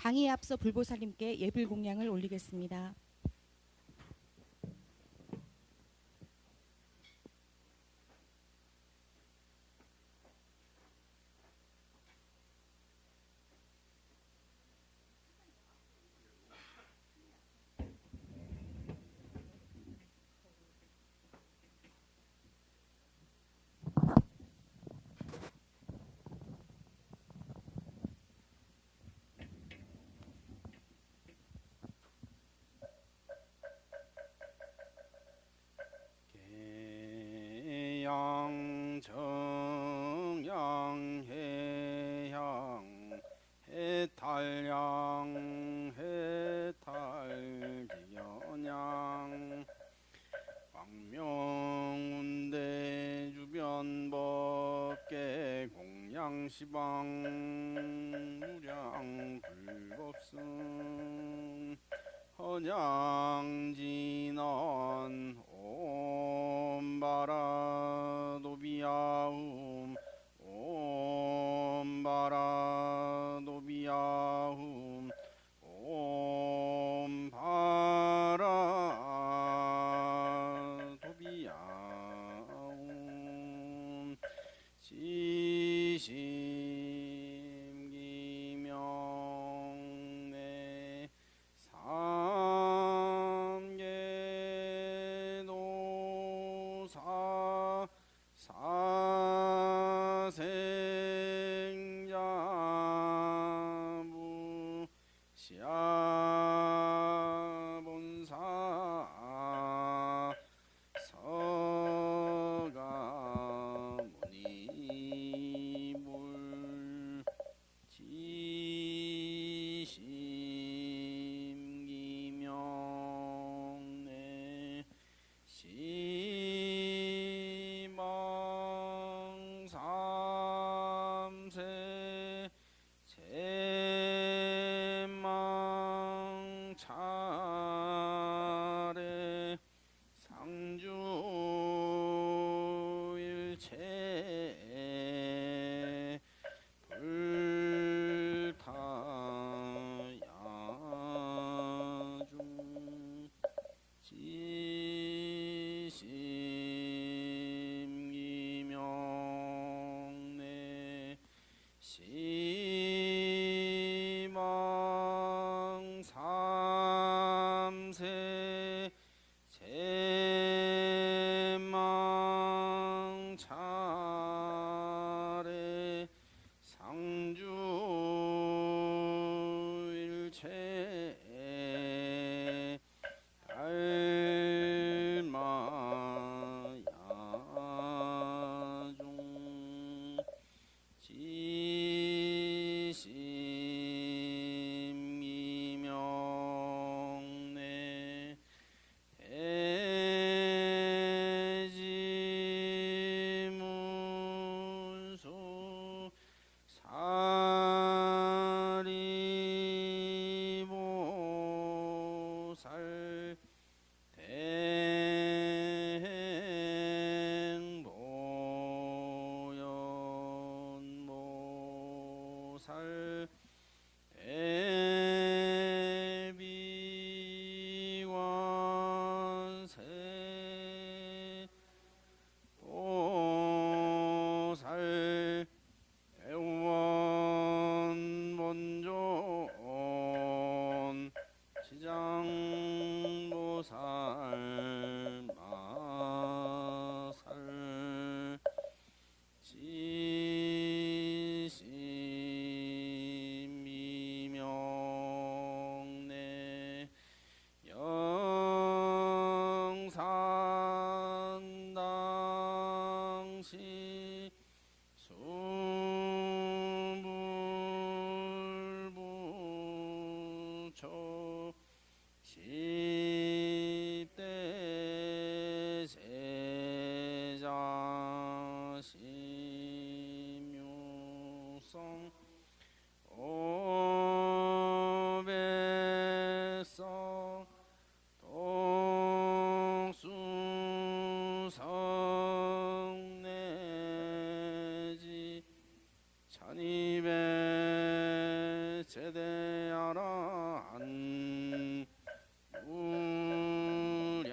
강의에 앞서 불보살님께 예불공양을 올리겠습니다. 정양 해양 해탈양 해탈지연양 광명운대 주변법계 공양시방 무량 불법승 헌양진원 옴바라도비야움 옴바라도비야움 옴바라도비야움 지심기명내 삼계노사 사생자부 시아본사 서가모니불 지심기명내 시망삼세 제망차례 상주일체 불타야중 지심기명내 시망삼세 제망차례 상주일체 달마야중 지심기명내 해지문수 사리보살 대행보연보살 애비원세 보살 대원본존 시장보살 마살 지심이명내 영산당시 수불부처 십대 세자 심유성 오백성 동수성내지 천이백 제대야 나라한 무량자비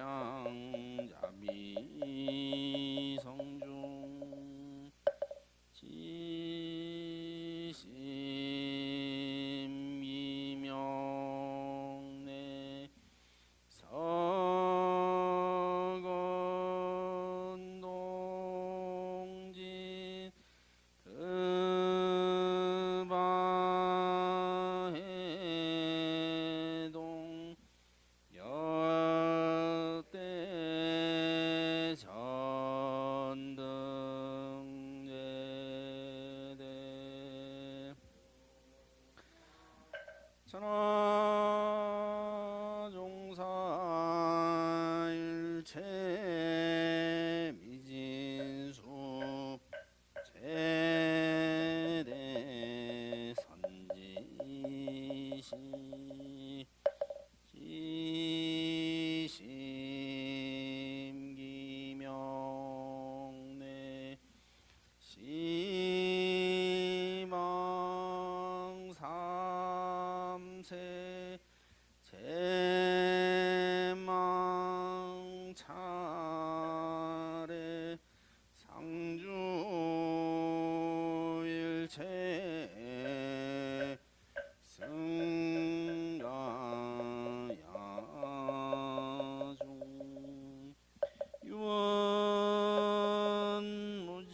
성중 지심이명내 서건동진 그바해동 여대전등예대 천하종사일체 미진수 제대 선지시 지심기명내 시망삼세 제망차례 상주일체 승가야중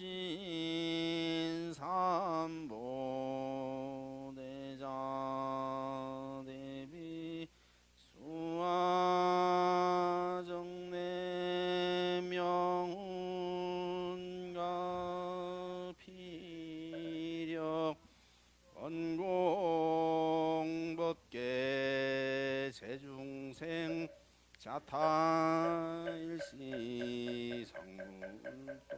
유원무진 삼보대자 대비 수화정내 명운가 피력 원공법계 제중생 자타일시 성불도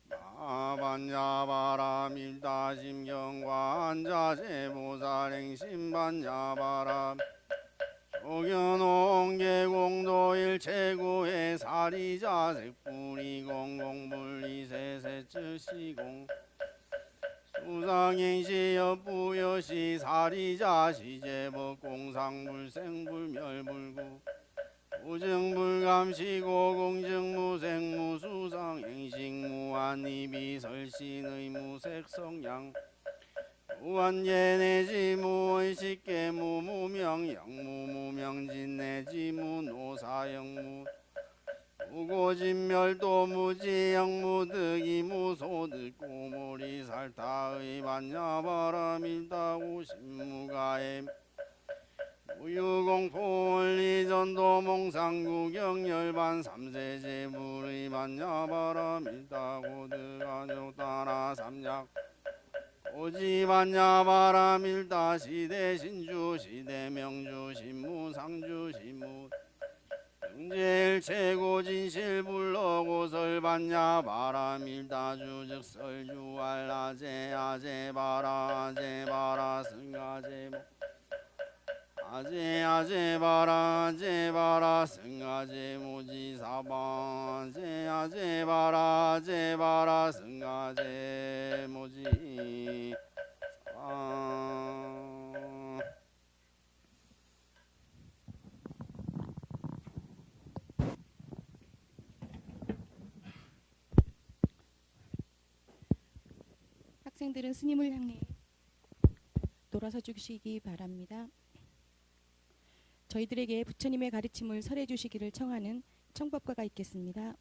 마반야바람 일다심경관자제모살행 신반야바람 조견옹계공도일체구의 사리자색불이공공불이세세쯔시공 수상행시여부여시 사리자시제법공상불생불멸불구 무증불감시고공증무생무수상행식무한이비설신의 무색성양 무한예내지무의식계무무명 영무무명진내지무노사영무 무고진멸도 무지영무득이무소득 고모리살타의 반야바라밀다우신무가엠 무유공포원리전도몽상구경열반 삼세제불의 반야바라밀다고득안욕따라 삼약 오지반야바라밀다 시대신주 시대명주 신무상주 신무 응제일체고진실불러고설반야바라 밀다주즉설주알라제 아제바라 아제바라 승아제모 아제아제바라 아제바라 승아제모지사바 아제아제바라 아제바라 승아제모지 학생들은 스님을 향해 돌아서 주시기 바랍니다. 저희들에게 부처님의 가르침을 설해 주시기를 청하는 청법과가 있겠습니다.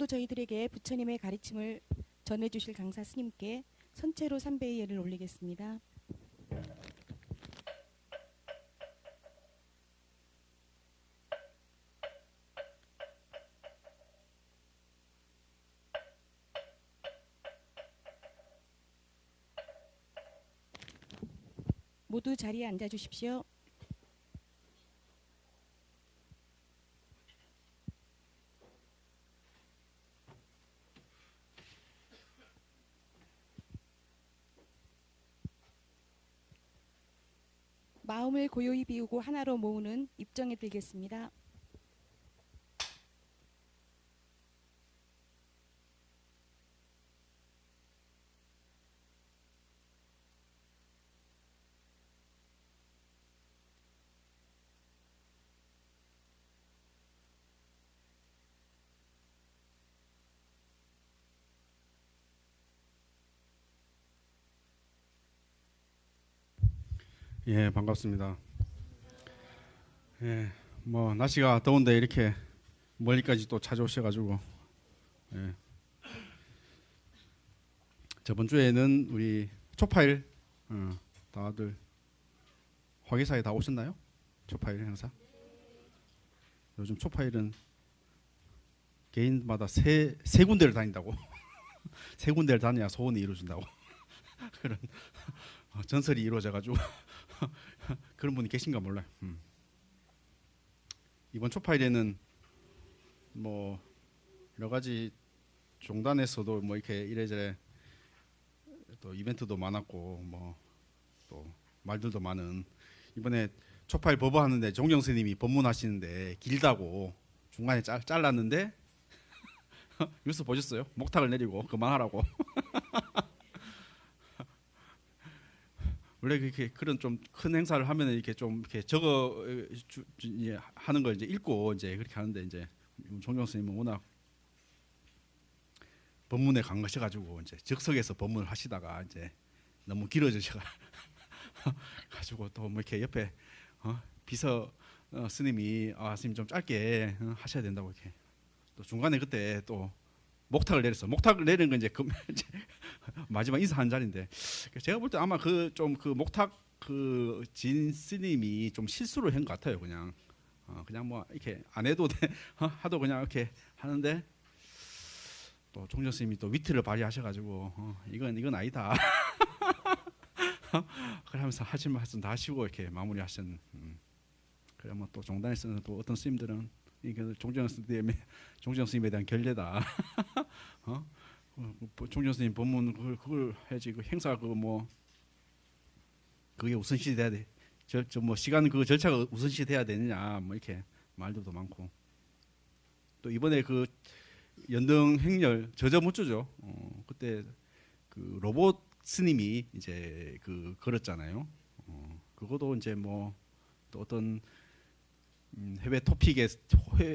오늘도 저희들에게 부처님의 가르침을 전해주실 강사 스님께 선체로 삼배의 예를 올리겠습니다. 모두 자리에 앉아 주십시오. 마음을 고요히 비우고 하나로 모으는 입정에 들겠습니다. 예, 반갑습니다. 예, 뭐 날씨가 더운데 이렇게 멀리까지 또 찾아오셔가지고, 예. 저번 주에는 우리 초파일 다들 화기사에 다 오셨나요? 초파일 행사? 요즘 초파일은 개인마다 세 군데를 다닌다고. 세 군데를 다녀야 소원이 이루어진다고. 그런 전설이 이루어져가지고 그런 분이 계신가 몰라요. 이번 초파일에는 뭐 여러 가지 종단에서도 뭐 이렇게 이래저래 또 이벤트도 많았고 뭐 또 말들도 많은, 이번에 초파일 법화하는데 종정 스님이 법문하시는데 길다고 중간에 잘랐는데 뉴스 보셨어요? 목탁을 내리고 그만하라고. 원래 그렇게 그런 좀 큰 행사를 하면 이렇게 좀 이렇게 적어 하는 걸 이제 읽고 이제 그렇게 하는데, 이제 종정 스님은 워낙 법문에 강하셔가지고 이제 즉석에서 법문을 하시다가 이제 너무 길어지셔 가지고 또 뭐 이렇게 옆에 비서 스님이 스님 좀 짧게 하셔야 된다고 이렇게 또 중간에 그때 또 목탁을 내렸어. 목탁을 내리는 건 이제 마지막 인사한 자리인데, 제가 볼 때 아마 그 목탁 진 스님이 좀 실수를 한 것 같아요. 그냥 뭐 이렇게 안 해도 돼 하도 그냥 이렇게 하는데, 또 종정 스님이 또 위트를 발휘하셔가지고 이건 아니다. 그러면서 하실 말씀 다 하시고 이렇게 마무리하신. 그래 뭐 또 종단에서는 또 어떤 스님들은 이게 종정 스님에 대한 결례다. 종정 스님 법문 그걸 해야지, 그 행사 뭐 그게 우선시 돼야 돼. 뭐 시간 그 절차가 우선시 돼야 되느냐 뭐 이렇게 말들도 많고, 또 이번에 그 연등 행렬 저저무주죠. 그때 그 로봇 스님이 이제 걸었잖아요. 그것도 이제 뭐 또 어떤 해외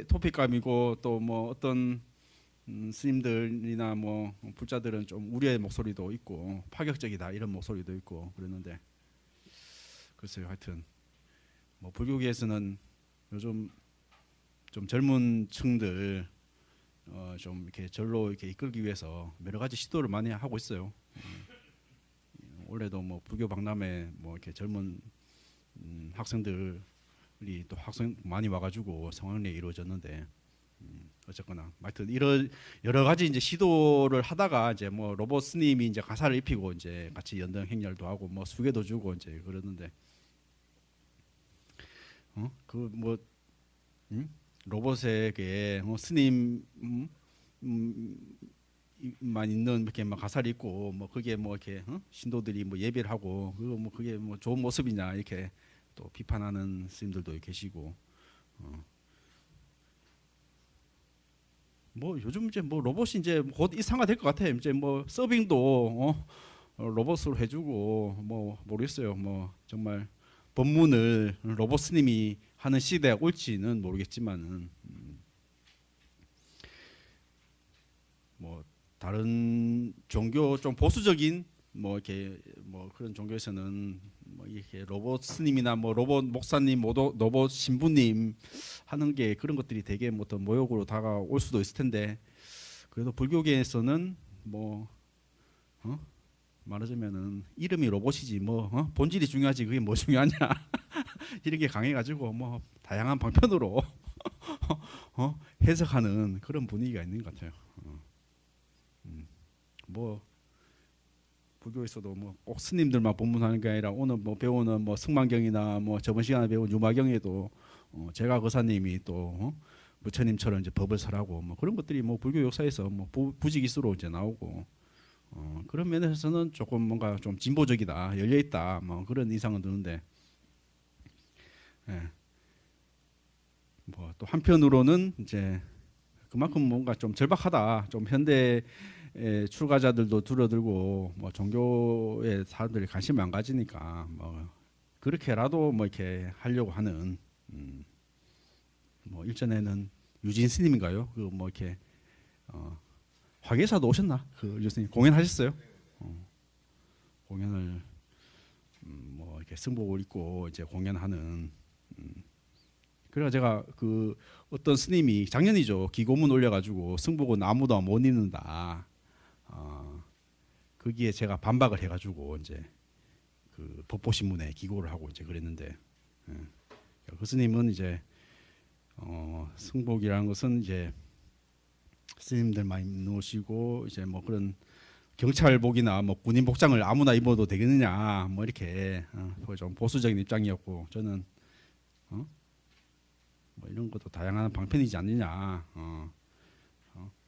토픽감이고, 또 뭐 어떤 스님들이나 뭐 불자들은 좀 우려의 목소리도 있고 파격적이다 이런 목소리도 있고 그랬는데, 글쎄요, 하여튼 뭐 불교계에서는 요즘 좀 젊은 층들 좀 이렇게 절로 이렇게 이끌기 위해서 여러 가지 시도를 많이 하고 있어요. 올해도 뭐 불교 박람회 뭐 이렇게 젊은 학생들이 또 학생 많이 와가지고 성황리에 이루어졌는데, 어쨌거나 하여튼 이런 여러 가지 이제 시도를 하다가 이제 뭐 로봇 스님이 이제 가사를 입히고 이제 같이 연등 행렬도 하고 뭐 수계도 주고 이제 그러는데, 그 뭐 로봇에게 스님 만 있는 이렇게 막 가사를 입고 뭐 그게 뭐 이렇게 신도들이 뭐 예배를 하고 그게 뭐 좋은 모습이냐 이렇게 또 비판하는 스님들도 계시고, 뭐 요즘 이제 뭐 로봇이 이제 곧 일상화될 것 같아요. 이제 뭐 서빙도 로봇으로 해주고 뭐 모르겠어요. 뭐 정말 법문을 로봇 스님이 하는 시대가 올지는 모르겠지만은 뭐 다른 종교 좀 보수적인 뭐 이렇게 뭐 그런 종교에서는 뭐 이렇게 로봇 스님이나 뭐 로봇 목사님, 로봇 신부님 하는 게 그런 것들이 되게 뭐 어떤 모욕으로 다가올 수도 있을 텐데, 그래도 불교계에서는 뭐 말하자면은 이름이 로봇이지 뭐 본질이 중요하지 그게 뭐 중요하냐 이런 게 강해가지고 뭐 다양한 방편으로 해석하는 그런 분위기가 있는 것 같아요. 뭐 불교에서도 뭐 꼭 스님들만 법문하는 게 아니라 오늘 뭐 배우는 뭐 승만경이나 뭐 저번 시간에 배운 유마경에도 제가 거사님이 또 부처님처럼 이제 법을 설하고 뭐 그런 것들이 뭐 불교 역사에서 뭐 부지기수로 이제 나오고 그런 면에서는 조금 뭔가 좀 진보적이다 열려 있다 뭐 그런 인상은 드는데 예. 뭐 또 한편으로는 이제 그만큼 뭔가 좀 절박하다 좀 현대 출가자들도 줄어들고 뭐 종교에 사람들이 관심을 안 가지니까 뭐 그렇게라도 뭐 이렇게 하려고 하는 뭐 일전에는 유진 스님인가요? 그 뭐 이렇게 화계사도 오셨나? 그 유스님 공연하셨어요? 공연을 뭐 이렇게 승복을 입고 이제 공연하는 그래가 제가 그 어떤 스님이 작년이죠 기고문 올려가지고 승복은 아무도 못 입는다. 거기에 제가 반박을 해가지고 이제 그 법보신문에 기고를 하고 이제 그랬는데 그 스님은 이제 승복이라는 것은 이제 스님들만 입으시고 이제 뭐 그런 경찰복이나 뭐 군인 복장을 아무나 입어도 되겠느냐 뭐 이렇게 좀 보수적인 입장이었고 저는 뭐 이런 것도 다양한 방편이지 않느냐.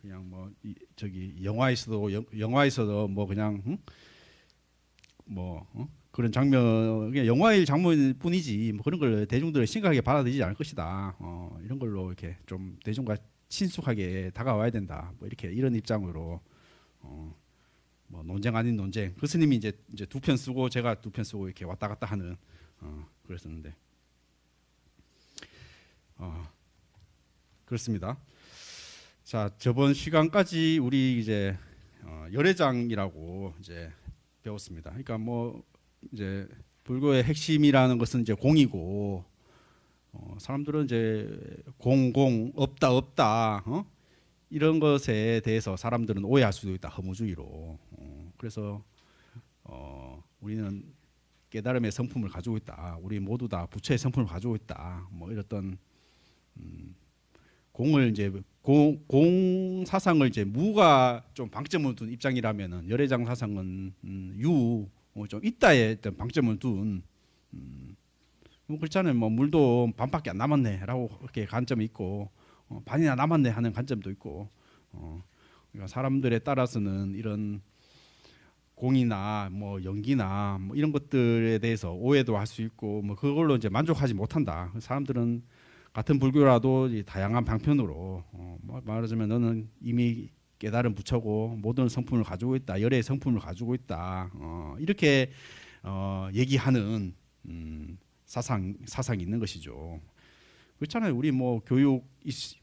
그냥 뭐 저기 영화에서도 뭐 그냥 그런 장면 그냥 영화의 장면일 뿐이지 뭐 그런 걸 대중들이 심각하게 받아들이지 않을 것이다. 이런 걸로 이렇게 좀 대중과 친숙하게 다가와야 된다. 뭐 이렇게 이런 입장으로 뭐 논쟁 아닌 논쟁. 그 스님이 이제 두 편 쓰고 제가 두 편 쓰고 이렇게 왔다 갔다 하는 그랬었는데 그렇습니다. 자 저번 시간까지 우리 이제 열애장이라고 이제 배웠습니다. 그러니까 뭐 이제 불교의 핵심이라는 것은 이제 공이고 사람들은 이제 공 없다 이런 것에 대해서 사람들은 오해할 수도 있다 허무주의로. 그래서 우리는 깨달음의 성품을 가지고 있다. 우리 모두 다 부처의 성품을 가지고 있다. 뭐 이랬던 공을 이제 공 사상을 이제 무가 좀 방점을 둔 입장이라면은 열애장 사상은 좀 있다에 어떤 방점을 둔 뭐 그렇잖아요. 뭐 물도 반밖에 안 남았네라고 그렇게 관점이 있고 반이나 남았네 하는 관점도 있고 그러니까 사람들에 따라서는 이런 공이나 뭐 연기나 뭐 이런 것들에 대해서 오해도 할 수 있고 뭐 그걸로 이제 만족하지 못한다. 사람들은 같은 불교라도 다양한 방편으로 말하자면 너는 이미 깨달은 부처고 모든 성품을 가지고 있다. 열의 성품을 가지고 있다. 이렇게 얘기하는 사상이 있는 것이죠. 그렇잖아요. 우리 뭐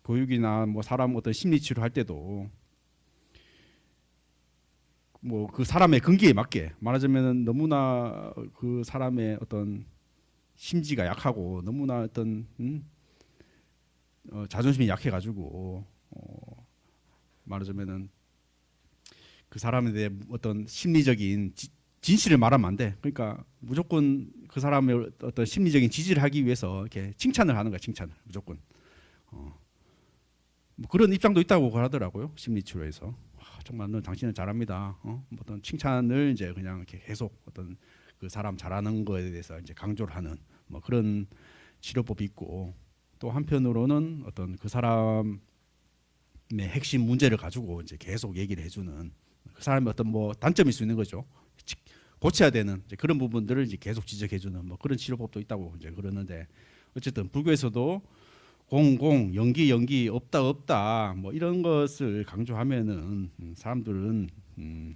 교육이나 뭐 사람 어떤 심리 치료할 때도 뭐 그 사람의 근기에 맞게 말하자면 너무나 그 사람의 어떤 심지가 약하고 너무나 어떤 자존심이 약해가지고 말하자면은 그 사람에 대해 어떤 심리적인 진실을 말하면 안 돼. 그러니까 무조건 그 사람의 어떤 심리적인 지지를 하기 위해서 이렇게 칭찬을 하는 거야. 칭찬을 무조건. 뭐 그런 입장도 있다고 하더라고요. 심리치료에서. 정말 너 당신은 잘합니다. 어떤 칭찬을 이제 그냥 이렇게 계속 어떤 그 사람 잘하는 거에 대해서 이제 강조를 하는 뭐 그런 치료법이 있고. 또 한편으로는 어떤 그 사람의 핵심 문제를 가지고 이제 계속 얘기를 해주는 그 사람의 어떤 뭐 단점일 수 있는 거죠. 고쳐야 되는 이제 그런 부분들을 이제 계속 지적해주는 뭐 그런 치료법도 있다고 이제 그러는데 어쨌든 불교에서도 공 연기 없다 뭐 이런 것을 강조하면은 사람들은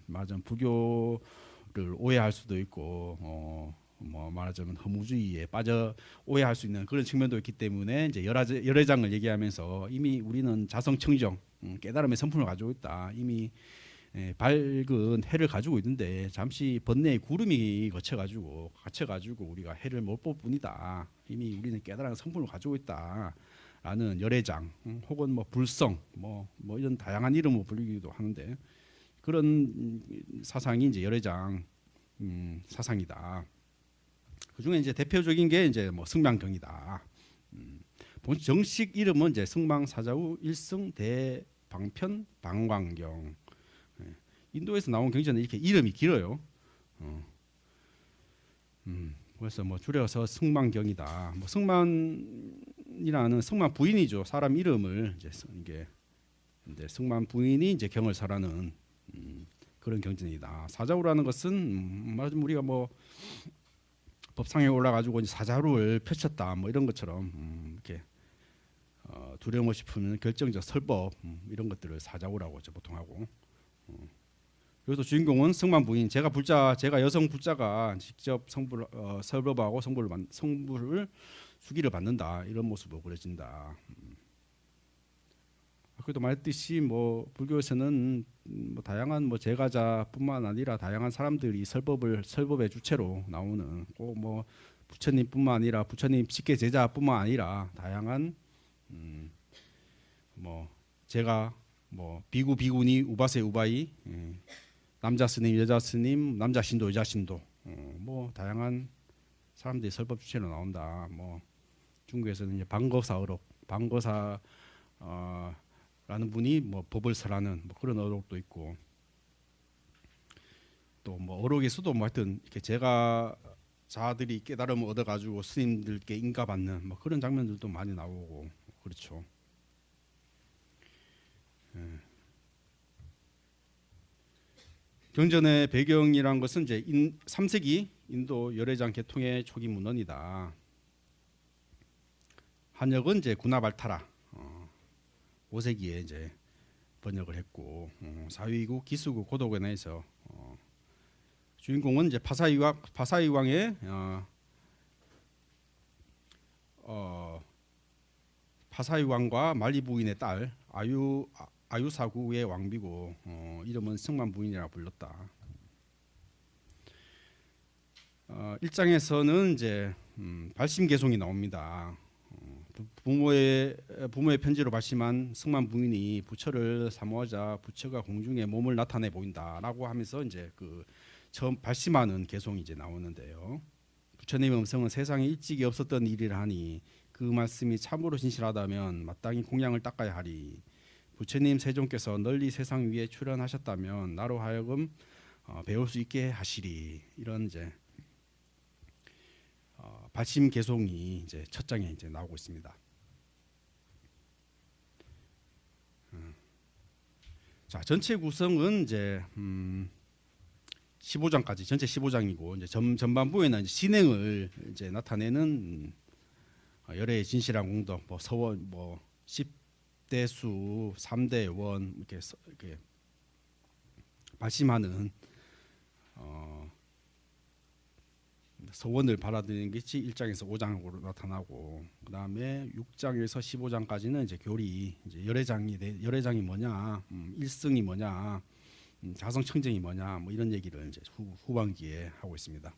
맞아 불교를 오해할 수도 있고 뭐 말하자면 허무주의에 빠져 오해할 수 있는 그런 측면도 있기 때문에 이제 열애장을 얘기하면서 이미 우리는 자성청정 깨달음의 성품을 가지고 있다. 이미 밝은 해를 가지고 있는데 잠시 번뇌의 구름이 갇혀가지고 우리가 해를 못 볼 뿐이다. 이미 우리는 깨달은 성품을 가지고 있다. 열애라는 열애장 혹은 뭐 불성 뭐 이런 다양한 이름으로 불리기도 하는데 그런 사상이 이제 열애장 사상이다. 그 중에 이제 대표적인 게 이제 뭐 승망경이다. 정식 이름은 이제 승망사자후 일승 대방편 방광경. 인도에서 나온 경전은 이렇게 이름이 길어요. 그래서 뭐 줄여서 승망경이다. 뭐 승만이라는 승만 부인이죠. 사람 이름을 이제 승만 부인이 이제 경을 설하는 그런 경전이다. 사자후라는 것은 우리가 뭐 법상에 올라가지고 이제 사자후를 펼쳤다 뭐 이런 것처럼 이렇게 두려움없이 푸는 결정적 설법 이런 것들을 사자후라고 보통 하고. 여기서 주인공은 승만 부인, 제가 여성 불자가 직접 설법하고 성불을 수기를 받는다 이런 모습으로 그려진다. 아까도 말했듯이 뭐 불교에서는 뭐 다양한 뭐 제가자뿐만 아니라 다양한 사람들이 설법의 주체로 나오는 꼭 뭐 부처님뿐만 아니라 부처님 직계 제자뿐만 아니라 다양한 뭐 제가 뭐 비구 비구니 우바세 우바이 남자 스님 여자 스님 남자 신도 여자 신도 뭐 다양한 사람들이 설법 주체로 나온다. 뭐 중국에서는 이제 방거사 라는 분이 뭐 법을 설하는 뭐 그런 어록도 있고 또 뭐 어록에서도 뭐 하여튼 이렇게 제가 자들이 깨달음을 얻어가지고 스님들께 인가받는 뭐 그런 장면들도 많이 나오고 그렇죠. 경전의 배경이란 것은 이제 3세기 인도 열애장 개통의 초기 문헌이다. 한역은 이제 구나발타라 5세기에 이제 번역을 했고 사위국 기수국 고도관에서 주인공은 이제 파사이 왕의 파사이 왕과 말리 부인의 딸 아유사구의 왕비고 이름은 승만 부인이라고 불렀다. 1장에서는 이제 발심개송이 나옵니다. 부모의 편지로 발심한 승만 부인이 부처를 사모하자 부처가 공중에 몸을 나타내 보인다라고 하면서 이제 그 처음 발심하는 개송이 이제 나오는데요. 부처님의 음성은 세상에 일찍이 없었던 일이라 하니 그 말씀이 참으로 진실하다면 마땅히 공양을 닦아야 하리. 부처님 세존께서 널리 세상 위에 출현하셨다면 나로 하여금 배울 수 있게 하시리. 이런 이제 발심 개송이 이제 첫 장에 이제 나오고 있습니다. 자, 전체 구성은 이제 15장까지 전체 15장이고 이제 전반부에는 이제 신행을 이제 나타내는 열애의 진실한 공덕, 뭐 서원, 뭐 10대수, 3대원 이렇게 발심하는 서원을 받아들이는 것이 1장에서 5장으로 나타나고 그다음에 6장에서 15장까지는 이제 교리 이제 열애장이 뭐냐, 일승이 뭐냐, 자성청정이 뭐냐 뭐 이런 얘기를 이제 후반기에 하고 있습니다.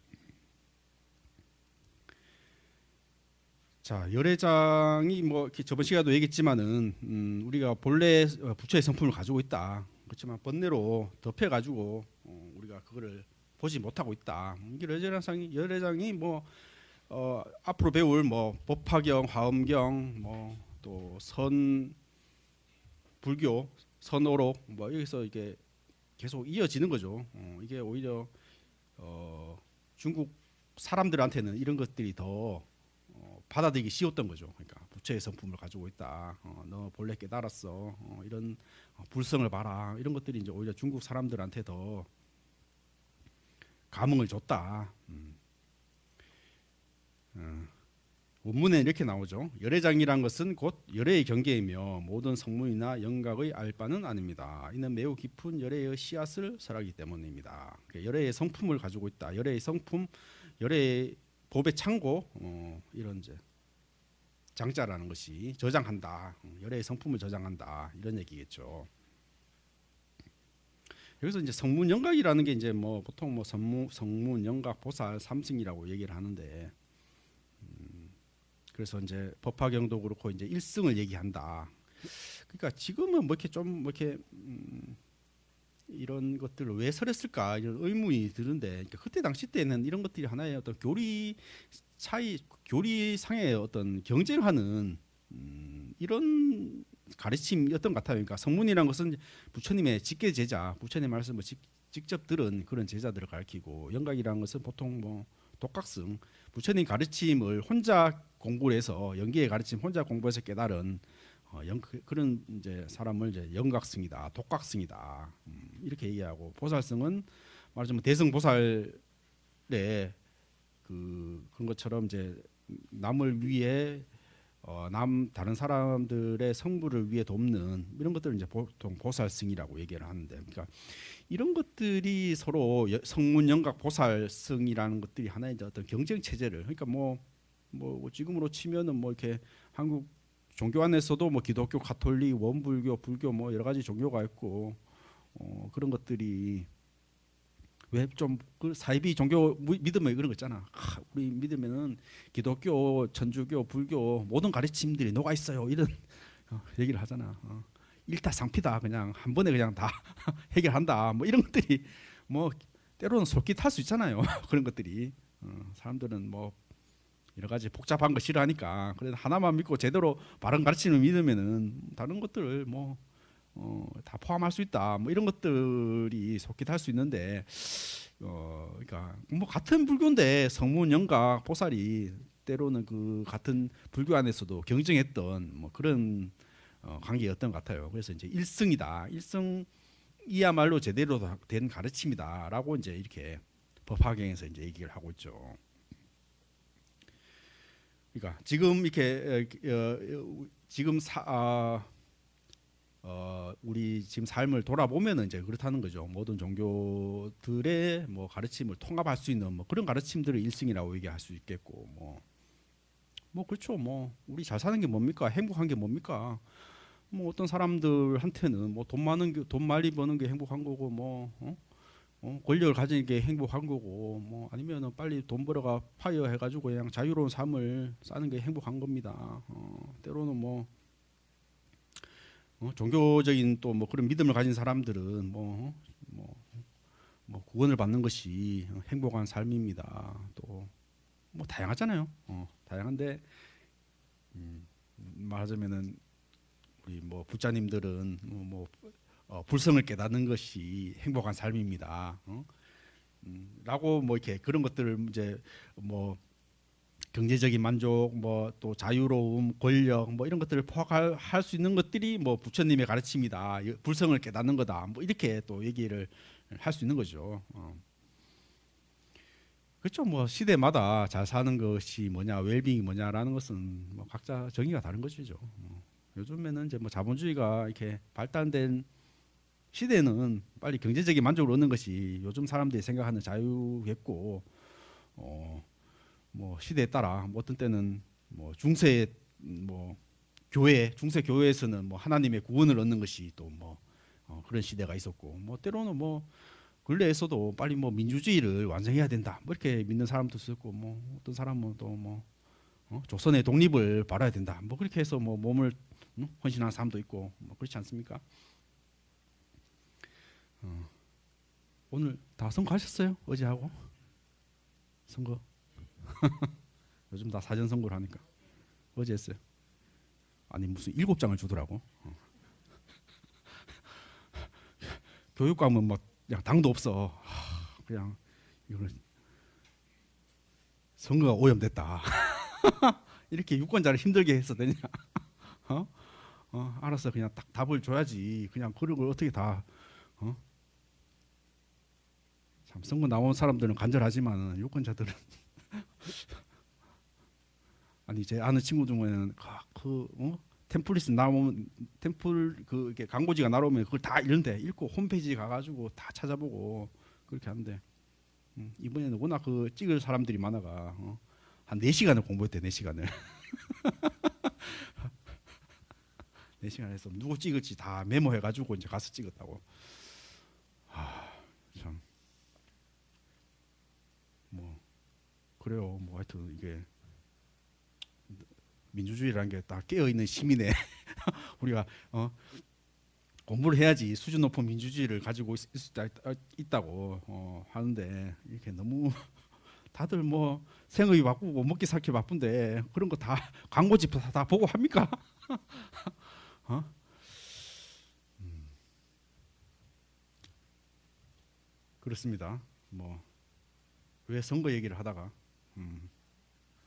자, 열애장이 뭐 저번 시간에도 얘기했지만은 우리가 본래 부처의 성품을 가지고 있다. 그렇지만 번뇌로 덮여가지고 우리가 그거를 보지 못하고 있다. 열애장이 뭐 앞으로 배울 뭐 법화경, 화엄경, 뭐 또 불교, 선오록 뭐 여기서 이게 계속 이어지는 거죠. 이게 오히려 중국 사람들한테는 이런 것들이 더 받아들이기 쉬웠던 거죠. 그러니까 부처의 성품을 가지고 있다. 너 본래 깨달았어. 이런 불성을 봐라. 이런 것들이 이제 오히려 중국 사람들한테 더 감흥을 줬다. 원문에 이렇게 나오죠. 열애장이란 것은 곧 열애의 경계이며 모든 성문이나 영각의 알 바는 아닙니다. 이는 매우 깊은 열애의 씨앗을 설하기 때문입니다. 열애의 성품을 가지고 있다. 열애의 성품, 열애의 법의 창고 이런 이제 장자라는 것이 저장한다. 열애의 성품을 저장한다. 이런 얘기겠죠. 여기서 이제 성문 영각이라는 게 이제 뭐 보통 뭐 성문 영각 보살 삼승이라고 얘기를 하는데 그래서 이제 법화경도 그렇고 이제 일승을 얘기한다. 그러니까 지금은 뭐 이렇게 좀 뭐 이렇게 이런 것들을 왜 설했을까 이런 의문이 드는데, 그러니까 그때 당시 때는 이런 것들이 하나의 어떤 교리 차이, 교리상의 어떤 경쟁하는 이런 가르침이었던 것 같아요. 그러니까 성문이라는 것은 부처님의 직계 제자, 부처님 말씀을 직접 들은 그런 제자들을 가르치고, 영각이라는 것은 보통 뭐 독학승, 부처님 가르침을 혼자 공부를 해서 연기의 가르침 혼자 공부해서 깨달은 그런 이제 사람을 이제 영각승이다, 독각승이다 이렇게 얘기하고, 보살승은 말하자면 대승 보살의 그런 것처럼 이제 남을 위해 다른 사람들의 성부를 위해 돕는 이런 것들을 이제 보통 보살승이라고 얘기를 하는데, 그러니까 이런 것들이 서로 성문 영각 보살승이라는 것들이 하나의 이제 어떤 경쟁 체제를, 그러니까 뭐 지금으로 치면은 뭐 이렇게 한국 종교 안에서도 뭐 기독교, 가톨릭, 원불교, 불교 뭐 여러 가지 종교가 있고 그런 것들이 왜 좀 그 사이비 종교 믿으면 그런 거 있잖아. 우리 믿으면은 기독교, 천주교, 불교 모든 가르침들이 녹아 있어요. 이런 얘기를 하잖아. 일타상피다. 그냥 한 번에 그냥 다 해결한다. 뭐 이런 것들이 뭐 때로는 솔깃할 수 있잖아요. 그런 것들이 사람들은 뭐 여러 가지 복잡한 거 싫어하니까, 그래도 하나만 믿고 제대로 바른 가르침을 믿으면은 다른 것들을 뭐 다 포함할 수 있다. 뭐 이런 것들이 속깃할 수 있는데, 그러니까 뭐 같은 불교인데 성문, 영각, 보살이 때로는 그 같은 불교 안에서도 경쟁했던 뭐 그런 관계였던 것 같아요. 그래서 이제 일승이다, 일승이야말로 제대로 된 가르침이다라고 이제 이렇게 법화경에서 이제 얘기를 하고 있죠. 그러니까 지금 이렇게 지금 우리 지금 삶을 돌아보면은 이제 그렇다는 거죠. 모든 종교들의 뭐 가르침을 통합할 수 있는 뭐 그런 가르침들을 일승이라고 얘기할 수 있겠고, 뭐 그렇죠. 뭐 우리 잘 사는 게 뭡니까? 행복한 게 뭡니까? 뭐 어떤 사람들한테는 뭐 돈 많이 버는 게 행복한 거고, 뭐 권력을 가지는 게 행복한 거고, 뭐 아니면은 빨리 돈 벌어가 파이어 해가지고 그냥 자유로운 삶을 사는 게 행복한 겁니다. 때로는 뭐 종교적인 또 뭐 그런 믿음을 가진 사람들은 뭐 구원을 받는 것이 행복한 삶입니다. 또 뭐 다양하잖아요. 다양한데 말하자면은 우리 뭐 부자님들은 불성을 깨닫는 것이 행복한 삶입니다. 라고 뭐 이렇게 그런 것들을 이제 뭐 경제적인 만족, 뭐 또 자유로움, 권력, 뭐 이런 것들을 포함할 수 있는 것들이 뭐 부처님의 가르침이다, 불성을 깨닫는 거다, 뭐 이렇게 또 얘기를 할 수 있는 거죠. 그렇죠. 뭐 시대마다 잘 사는 것이 뭐냐, 웰빙이 뭐냐라는 것은 뭐 각자 정의가 다른 것이죠. 요즘에는 이제 뭐 자본주의가 이렇게 발달된 시대는 빨리 경제적인 만족을 얻는 것이 요즘 사람들이 생각하는 자유겠고, 뭐 시대에 따라 뭐 어떤 때는 뭐 중세 교회에서는 뭐 하나님의 구원을 얻는 것이 또 뭐 그런 시대가 있었고, 뭐 때로는 뭐 근래에서도 빨리 뭐 민주주의를 완성해야 된다, 뭐 이렇게 믿는 사람도 있었고, 뭐 어떤 사람은 또 뭐 조선의 독립을 바라야 된다, 뭐 그렇게 해서 뭐 몸을 헌신하는 사람도 있고, 뭐 그렇지 않습니까? 오늘 다 선거하셨어요? 어제하고 선거? 요즘 다 사전 선거를 하니까. 어제 했어요. 아니 무슨 7장을 주더라고. 교육 가면 막 그냥 당도 없어. 그냥 이걸 선거가 오염됐다. 이렇게 유권자를 힘들게 해서 되냐? 알았어, 그냥 딱 답을 줘야지. 그냥 그런 걸 어떻게 다 참 선거 나온 사람들은 간절하지만 유권자들은 아니 제 아는 친구 중에는 템플릿 나오면 이렇게 광고지가 나오면 그걸 다 읽고 홈페이지 가가지고 다 찾아보고 그렇게 하는데, 이번에는 워낙 그 찍을 사람들이 많아가 한 4시간을 공부했대. 4시간을 4시간 해서 누구 찍을지 다 메모해가지고 이제 가서 찍었다고. 참 뭐 그래요. 뭐 하여튼 이게 민주주의라는 게 딱 깨어 있는 시민의 우리가 공부를 해야지 수준 높은 민주주의를 가지고 있을 수 있다고 하는데 이렇게 너무 다들 뭐 생업이 바쁘고 먹기 살기 바쁜데 그런 거 다 광고집 다 보고 합니까? 그렇습니다. 뭐 왜 선거 얘기를 하다가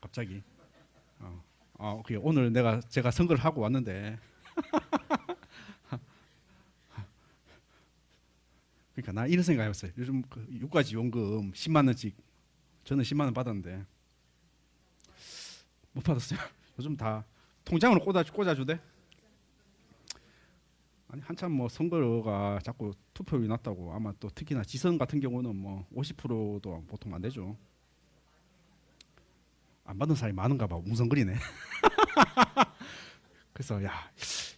갑자기 오늘 제가 선거를 하고 왔는데 그러니까 나 이런 생각해봤어요. 요즘 그 유가지원금 10만 원씩 저는 10만 원 받았는데 못 받았어요. 요즘 다 통장으로 꽂아주대. 아니 한참 뭐 선거가 자꾸 투표율이 낮다고 아마 또 특히나 지선 같은 경우는 뭐 50%도 보통 안 되죠. 안 받는 사람이 많은가 봐. 웅성거리네. 그래서 야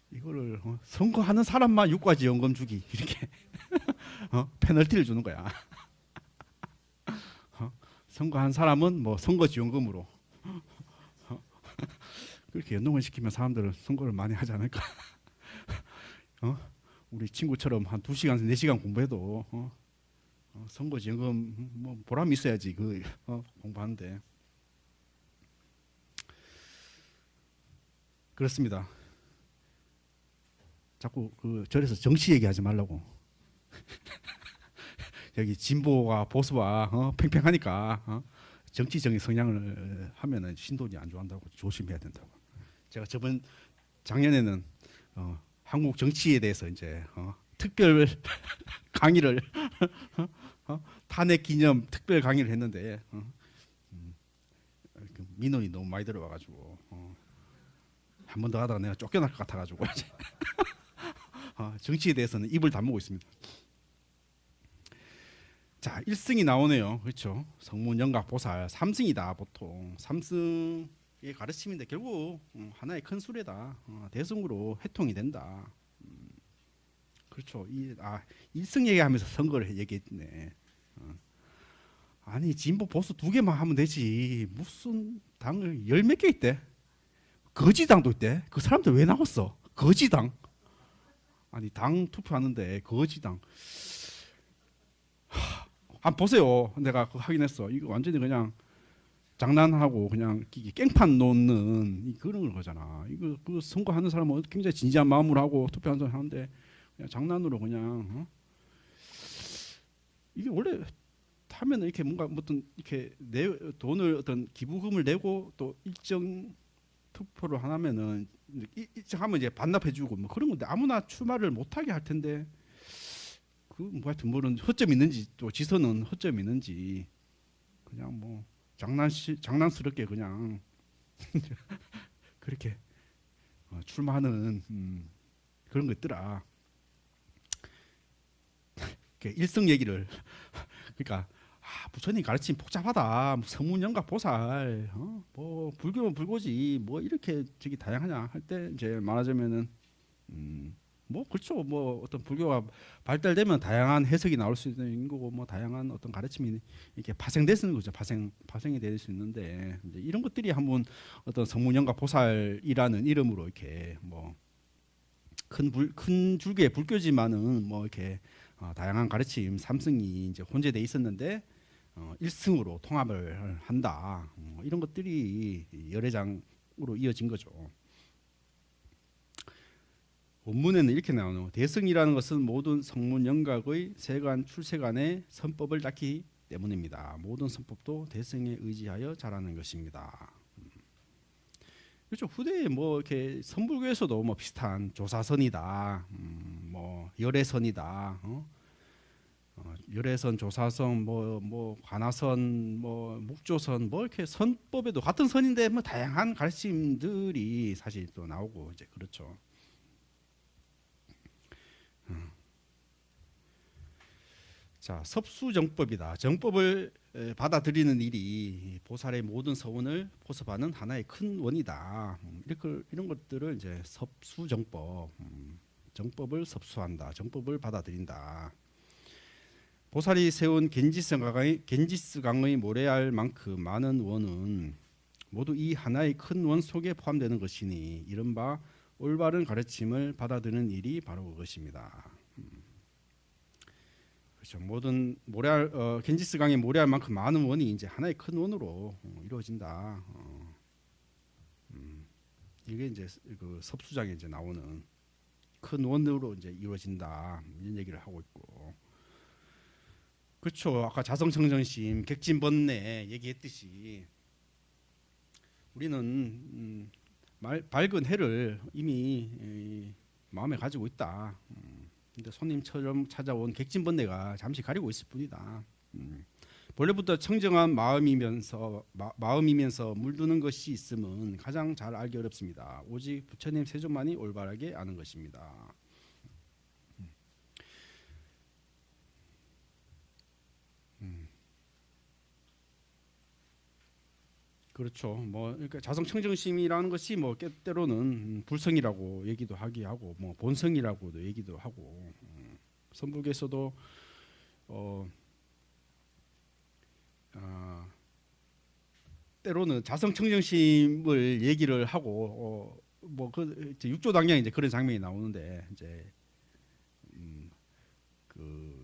이거를 선거하는 사람만 유가지원금 주기 이렇게 페널티를 주는 거야. 선거한 사람은 뭐 선거지원금으로 그렇게 연동을 시키면 사람들은 선거를 많이 하지 않을까. 우리 친구처럼 한 2시간, 4시간 공부해도 선거지원금 뭐 보람이 있어야지 그 공부하는데. 그렇습니다. 자꾸 그 절에서 정치 얘기하지 말라고. 여기 진보와 보수와 팽팽하니까 정치적인 성향을 하면은 신도니 안 좋아한다고 조심해야 된다고. 제가 작년에는 한국 정치에 대해서 이제 특별 강의를 탄핵 기념 특별 강의를 했는데 민원이 너무 많이 들어와가지고 한 번 더 하다가 내가 쫓겨날 것 같아가지고 정치에 대해서는 입을 다물고 있습니다. 자, 1승이 나오네요. 그렇죠? 성문영각 보살 3승이다. 보통 3승의 가르침인데 결국 하나의 큰 수레다. 대승으로 해통이 된다. 그렇죠. 1승 얘기하면서 선거를 얘기했네. 아니 진보 보수 2개만 하면 되지. 무슨 당을 10몇 개 있대. 거지당도 있대. 그 사람들 왜 나왔어? 거지당. 아니 당 투표하는데 거지당. 한번 보세요. 내가 그거 확인했어. 이거 완전히 그냥 장난하고 그냥 깽판 놓는 그런 거잖아. 이거 그 선거하는 사람은 굉장히 진지한 마음으로 하고 투표하는 사람 하는데 그냥 장난으로 그냥 이게 원래 하면 이렇게 뭔가 어떤 이렇게 돈을 어떤 기부금을 내고 또 일정 투표를 하면은 일정하면 이제 반납해주고 뭐 그런 건데 아무나 출마를 못하게 할 텐데. 뭐 하여튼 뭐는 허점이 있는지 또 지선은 허점이 있는지 그냥 뭐 장난스럽게 그냥 그렇게 출마하는 그런 거 있더라. 일성 얘기를 그러니까 부처님 가르침 복잡하다. 뭐 성문영각 보살 뭐 불교면 불교지 뭐 이렇게 저기 다양하냐 할 때 이제 말하자면은 뭐 그렇죠. 뭐 어떤 불교가 발달되면 다양한 해석이 나올 수 있는 거고 뭐 다양한 어떤 가르침이 이렇게 파생되는 거죠. 파생이 될 수 있는데 이제 이런 것들이 한번 어떤 성문영각 보살이라는 이름으로 이렇게 뭐 큰 줄기의 불교지만은 뭐 이렇게 다양한 가르침 3승이 이제 혼재돼 있었는데 1승으로 통합을 한다. 이런 것들이 열애장으로 이어진 거죠. 원문에는 이렇게 나오는 대승이라는 것은 모든 성문영각의 세관 출세관의 선법을 낳기 때문입니다. 모든 선법도 대승에 의지하여 자라는 것입니다. 그렇죠. 후대에 뭐 이렇게 선불교에서도 뭐 비슷한 조사선이다, 뭐 열애선이다, 열애선, 조사선, 뭐 관아선, 뭐 묵조선, 뭐 이렇게 선법에도 같은 선인데 뭐 다양한 가르침들이 사실 또 나오고 이제 그렇죠. 자, 섭수정법이다. 정법을 받아들이는 일이 보살의 모든 서원을 포섭하는 하나의 큰 원이다. 이런 것들을 이제 섭수정법, 정법을 섭수한다. 정법을 받아들인다. 보살이 세운 겐지스강의 모래알 만큼 많은 원은 모두 이 하나의 큰 원 속에 포함되는 것이니 이른바 올바른 가르침을 받아들이는 일이 바로 그것입니다. 그렇죠. 모든 겐지스강의 모래알만큼 많은 원이 이제 하나의 큰 원으로 이루어진다. 이게 이제 그 섭수장에 이제 나오는 큰 원으로 이제 이루어진다 이런 얘기를 하고 있고, 그렇죠. 아까 자성청정심, 객진번뇌 얘기했듯이 우리는 밝은 해를 이미 마음에 가지고 있다. 근데 손님처럼 찾아온 객진번뇌가 잠시 가리고 있을 뿐이다. 본래부터 청정한 마음이면서 물드는 것이 있음은 가장 잘 알기 어렵습니다. 오직 부처님 세존만이 올바르게 아는 것입니다. 그렇죠. 뭐 그러니까 자성청정심이라는 것이 뭐 때로는 불성이라고 얘기도 하기 하고 뭐 본성이라고도 얘기도 하고, 선불교에서도 때로는 자성청정심을 얘기를 하고 뭐 그 육조당량 이제 그런 장면이 나오는데 이제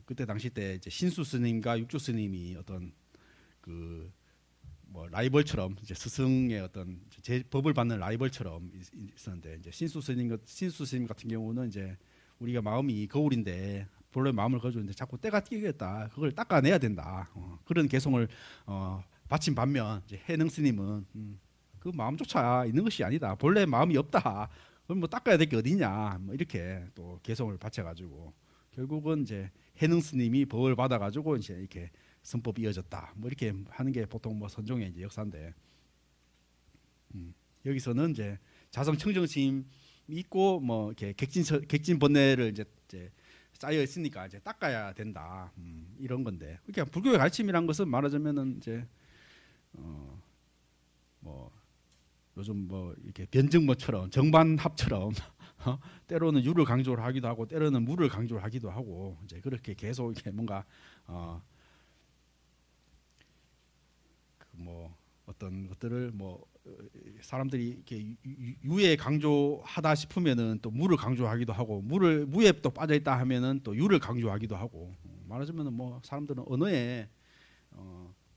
그때 당시 때 이제 신수 스님과 육조 스님이 어떤 그 뭐 라이벌처럼 이제 스승의 어떤 법을 받는 라이벌처럼 있었는데, 이제 신수 스님 같은 경우는 이제 우리가 마음이 거울인데 본래 마음을 거주는데 자꾸 때가 띄겠다, 그걸 닦아내야 된다, 그런 개성을 바친 반면 이제 해능 스님은 그 마음조차 있는 것이 아니다, 본래 마음이 없다, 그럼 뭐 닦아야 될 게 어디냐, 뭐 이렇게 또 개성을 바쳐가지고 결국은 이제 해능 스님이 법을 받아가지고 이제 이렇게 선법이 이어졌다, 뭐 이렇게 하는 게 보통 뭐 선종의 이제 역사인데, 여기서는 이제 자성청정심이 있고 뭐 이렇게 객진번뇌를 이제 쌓여 있으니까 이제 닦아야 된다, 이런 건데, 그러니까 불교의 가르침이란 것은 말하자면은 이제 뭐 요즘 뭐 이렇게 변증모처럼 정반합처럼 때로는 유를 강조를 하기도 하고 때로는 무를 강조를 하기도 하고, 이제 그렇게 계속 이렇게 뭔가 뭐 어떤 것들을 뭐 사람들이 이렇게 유에 강조하다 싶으면은 또 무를 강조하기도 하고, 무에 또 빠져 있다 하면은 또 유를 강조하기도 하고, 말하자면은 뭐 사람들은 언어에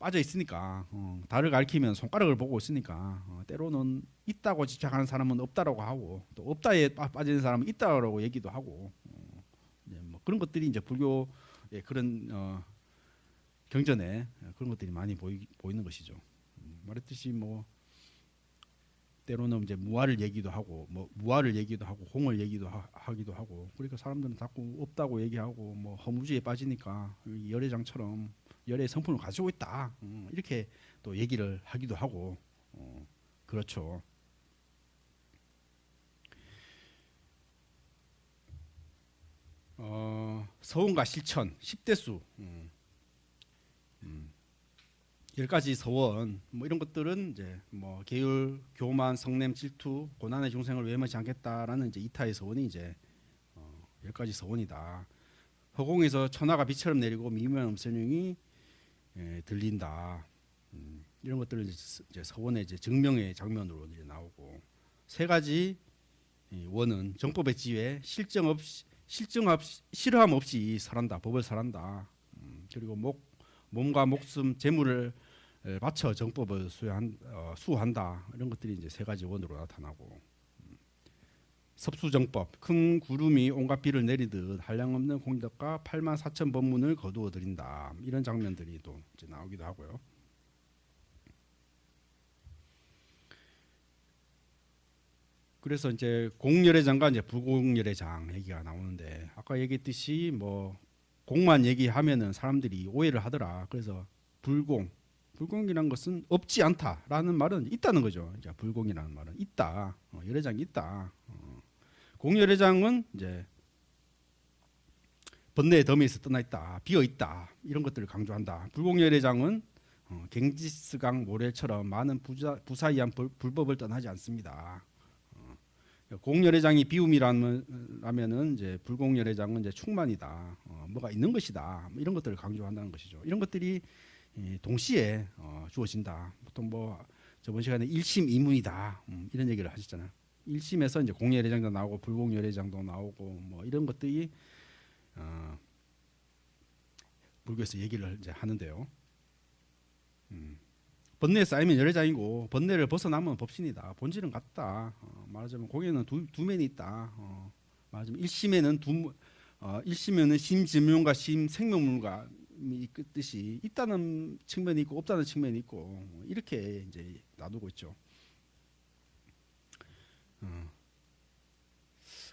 빠져 있으니까 달을 가리키면 손가락을 보고 있으니까 때로는 있다고 집착하는 사람은 없다라고 하고, 또 없다에 빠지는 사람은 있다라고 얘기도 하고, 뭐 그런 것들이 이제 불교의 그런 경전에 그런 것들이 많이 보이는 것이죠. 말했듯이 뭐 때로는 이제 무아를 얘기도 하고 뭐 무아를 얘기도 하고 공을 하기도 하고, 그러니까 사람들은 자꾸 없다고 얘기하고 뭐 허무주의에 빠지니까 열애장처럼 열애의 성품을 가지고 있다, 이렇게 또 얘기를 하기도 하고, 그렇죠. 서원과 실천 10대수, 10가지 서원 뭐 이런 것들은 이제 뭐 계율, 교만, 성냄, 질투, 고난의 중생을 외면하지 않겠다라는 이제 이타의 서원이 이제 10가지 서원이다. 허공에서 천하가 비처럼 내리고 미묘한 음성이 들린다. 이런 것들을 이제 서원의 이제 증명의 장면으로 이제 나오고, 3가지 원은 정법의 지혜, 실함 없이 설한다, 법을 설한다. 그리고 몸과 목숨, 재물을 바쳐 정법을 수호한다. 이런 것들이 이제 3가지 원으로 나타나고, 섭수정법, 큰 구름이 온갖 비를 내리듯 한량없는 공덕과 84,000 법문을 거두어 드린다. 이런 장면들이 또 이제 나오기도 하고요. 그래서 이제 공열애장과 이제 불공열애장 얘기가 나오는데, 아까 얘기했듯이 뭐 공만 얘기하면은 사람들이 오해를 하더라. 그래서 불공이라는 것은 없지 않다라는 말은 있다는 거죠. 이제 불공이라는 말은 있다, 열애장이 있다. 공열애장은 이제 번뇌의 더미에서 떠나 있다, 비어 있다, 이런 것들을 강조한다. 불공열애장은 갱지스강 모래처럼 많은 부사이한 불법을 떠나지 않습니다. 공열애장이 비움이라면은 이제 불공열애장은 이제 충만이다, 뭐가 있는 것이다, 이런 것들을 강조한다는 것이죠. 이런 것들이 동시에 주어진다. 보통 뭐 저번 시간에 1심 2문이다 이런 얘기를 하셨잖아요. 1심에서 이제 공예례장도 나오고 불공예례장도 나오고 뭐 이런 것들이 불교에서 얘기를 이제 하는데요. 번뇌에 쌓이면 열애장이고 번뇌를 벗어나면 법신이다. 본질은 같다. 말하자면 공예는 두 면이 있다. 말하자면 1심에는 심증명과 심생명물과 있듯이 있다는 측면이 있고 없다는 측면이 있고 이렇게 이제 놔두고 있죠.